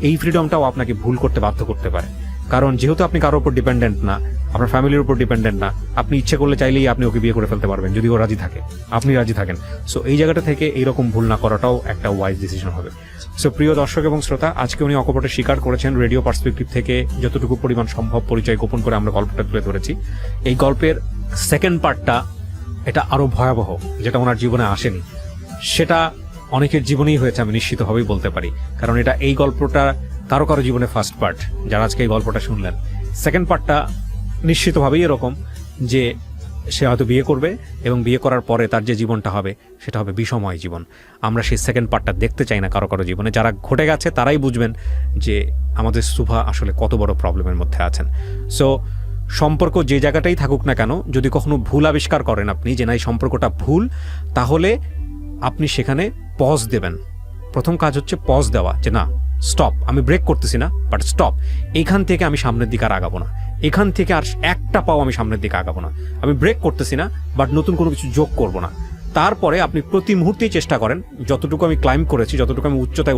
এই ফ্রিডমটাও আপনাকে ভুল করতে বাধ্য করতে পারে। কারণ যেহেতু আপনি কারোর উপর ডিপেন্ডেন্ট না, আপনার ফ্যামিলির উপর ডিপেন্ডেন্ট না, আপনি ইচ্ছে করলে চাইলেই আপনি ওকে বিয়ে করে ফেলতে পারবেন যদি ও রাজি থাকে, আপনি রাজি থাকেন। সো এই জায়গাটা থেকে এইরকম ভুল না করাটাও একটা ওয়াইজ ডিসিশন হবে। সো প্রিয় দর্শক এবং শ্রোতা, আজকে উনি অকপটে স্বীকার করেছেন রেডিও পার্সপেক্টিভ থেকে যতটুকু পরিমাণ সম্ভব পরিচয় গোপন করে আমরা গল্পটা তুলে ধরেছি। এই গল্পের সেকেন্ড পার্টটা এটা আরো ভয়াবহ, যেটা ওনার জীবনে আসেনি, সেটা অনেকের জীবনেই হয়েছে, আমি নিশ্চিতভাবেই বলতে পারি। কারণ এটা এই গল্পটা কারো কারো জীবনে ফার্স্ট পার্ট, যারা আজকে এই গল্পটা শুনলেন। সেকেন্ড পার্টটা নিশ্চিতভাবেই এরকম যে সে হয়তো বিয়ে করবে এবং বিয়ে করার পরে তার যে জীবনটা হবে সেটা হবে বিষময় জীবন। আমরা সেই সেকেন্ড পার্টটা দেখতে চাই না কারো কারো জীবনে। যারা ঘটে গেছে তারাই বুঝবেন যে আমাদের সুভা আসলে কত বড় প্রবলেমের মধ্যে আছেন। সো সম্পর্ক যে জায়গাটাই থাকুক না কেন, যদি কখনো ভুল আবিষ্কার করেন আপনি যে না এই সম্পর্কটা ভুল, তাহলে আপনি সেখানে পজ দেবেন। প্রথম কাজ হচ্ছে পজ দেওয়া, যে না স্টপ, আমি ব্রেক করতেছি না, বাট স্টপ, এইখান থেকে আমি সামনের দিকে আর আগাবো না, এখান থেকে আর একটা পাও আমি সামনের দিকে আগাবো না। আমি ব্রেক করতেছি না, বাট নতুন কোনো কিছু যোগ করবো না। তারপরে আপনি প্রতি মুহূর্তেই চেষ্টা করেন যতটুকু আমি ক্লাইম্ব করেছি, যতটুকু আমি উচ্চতায়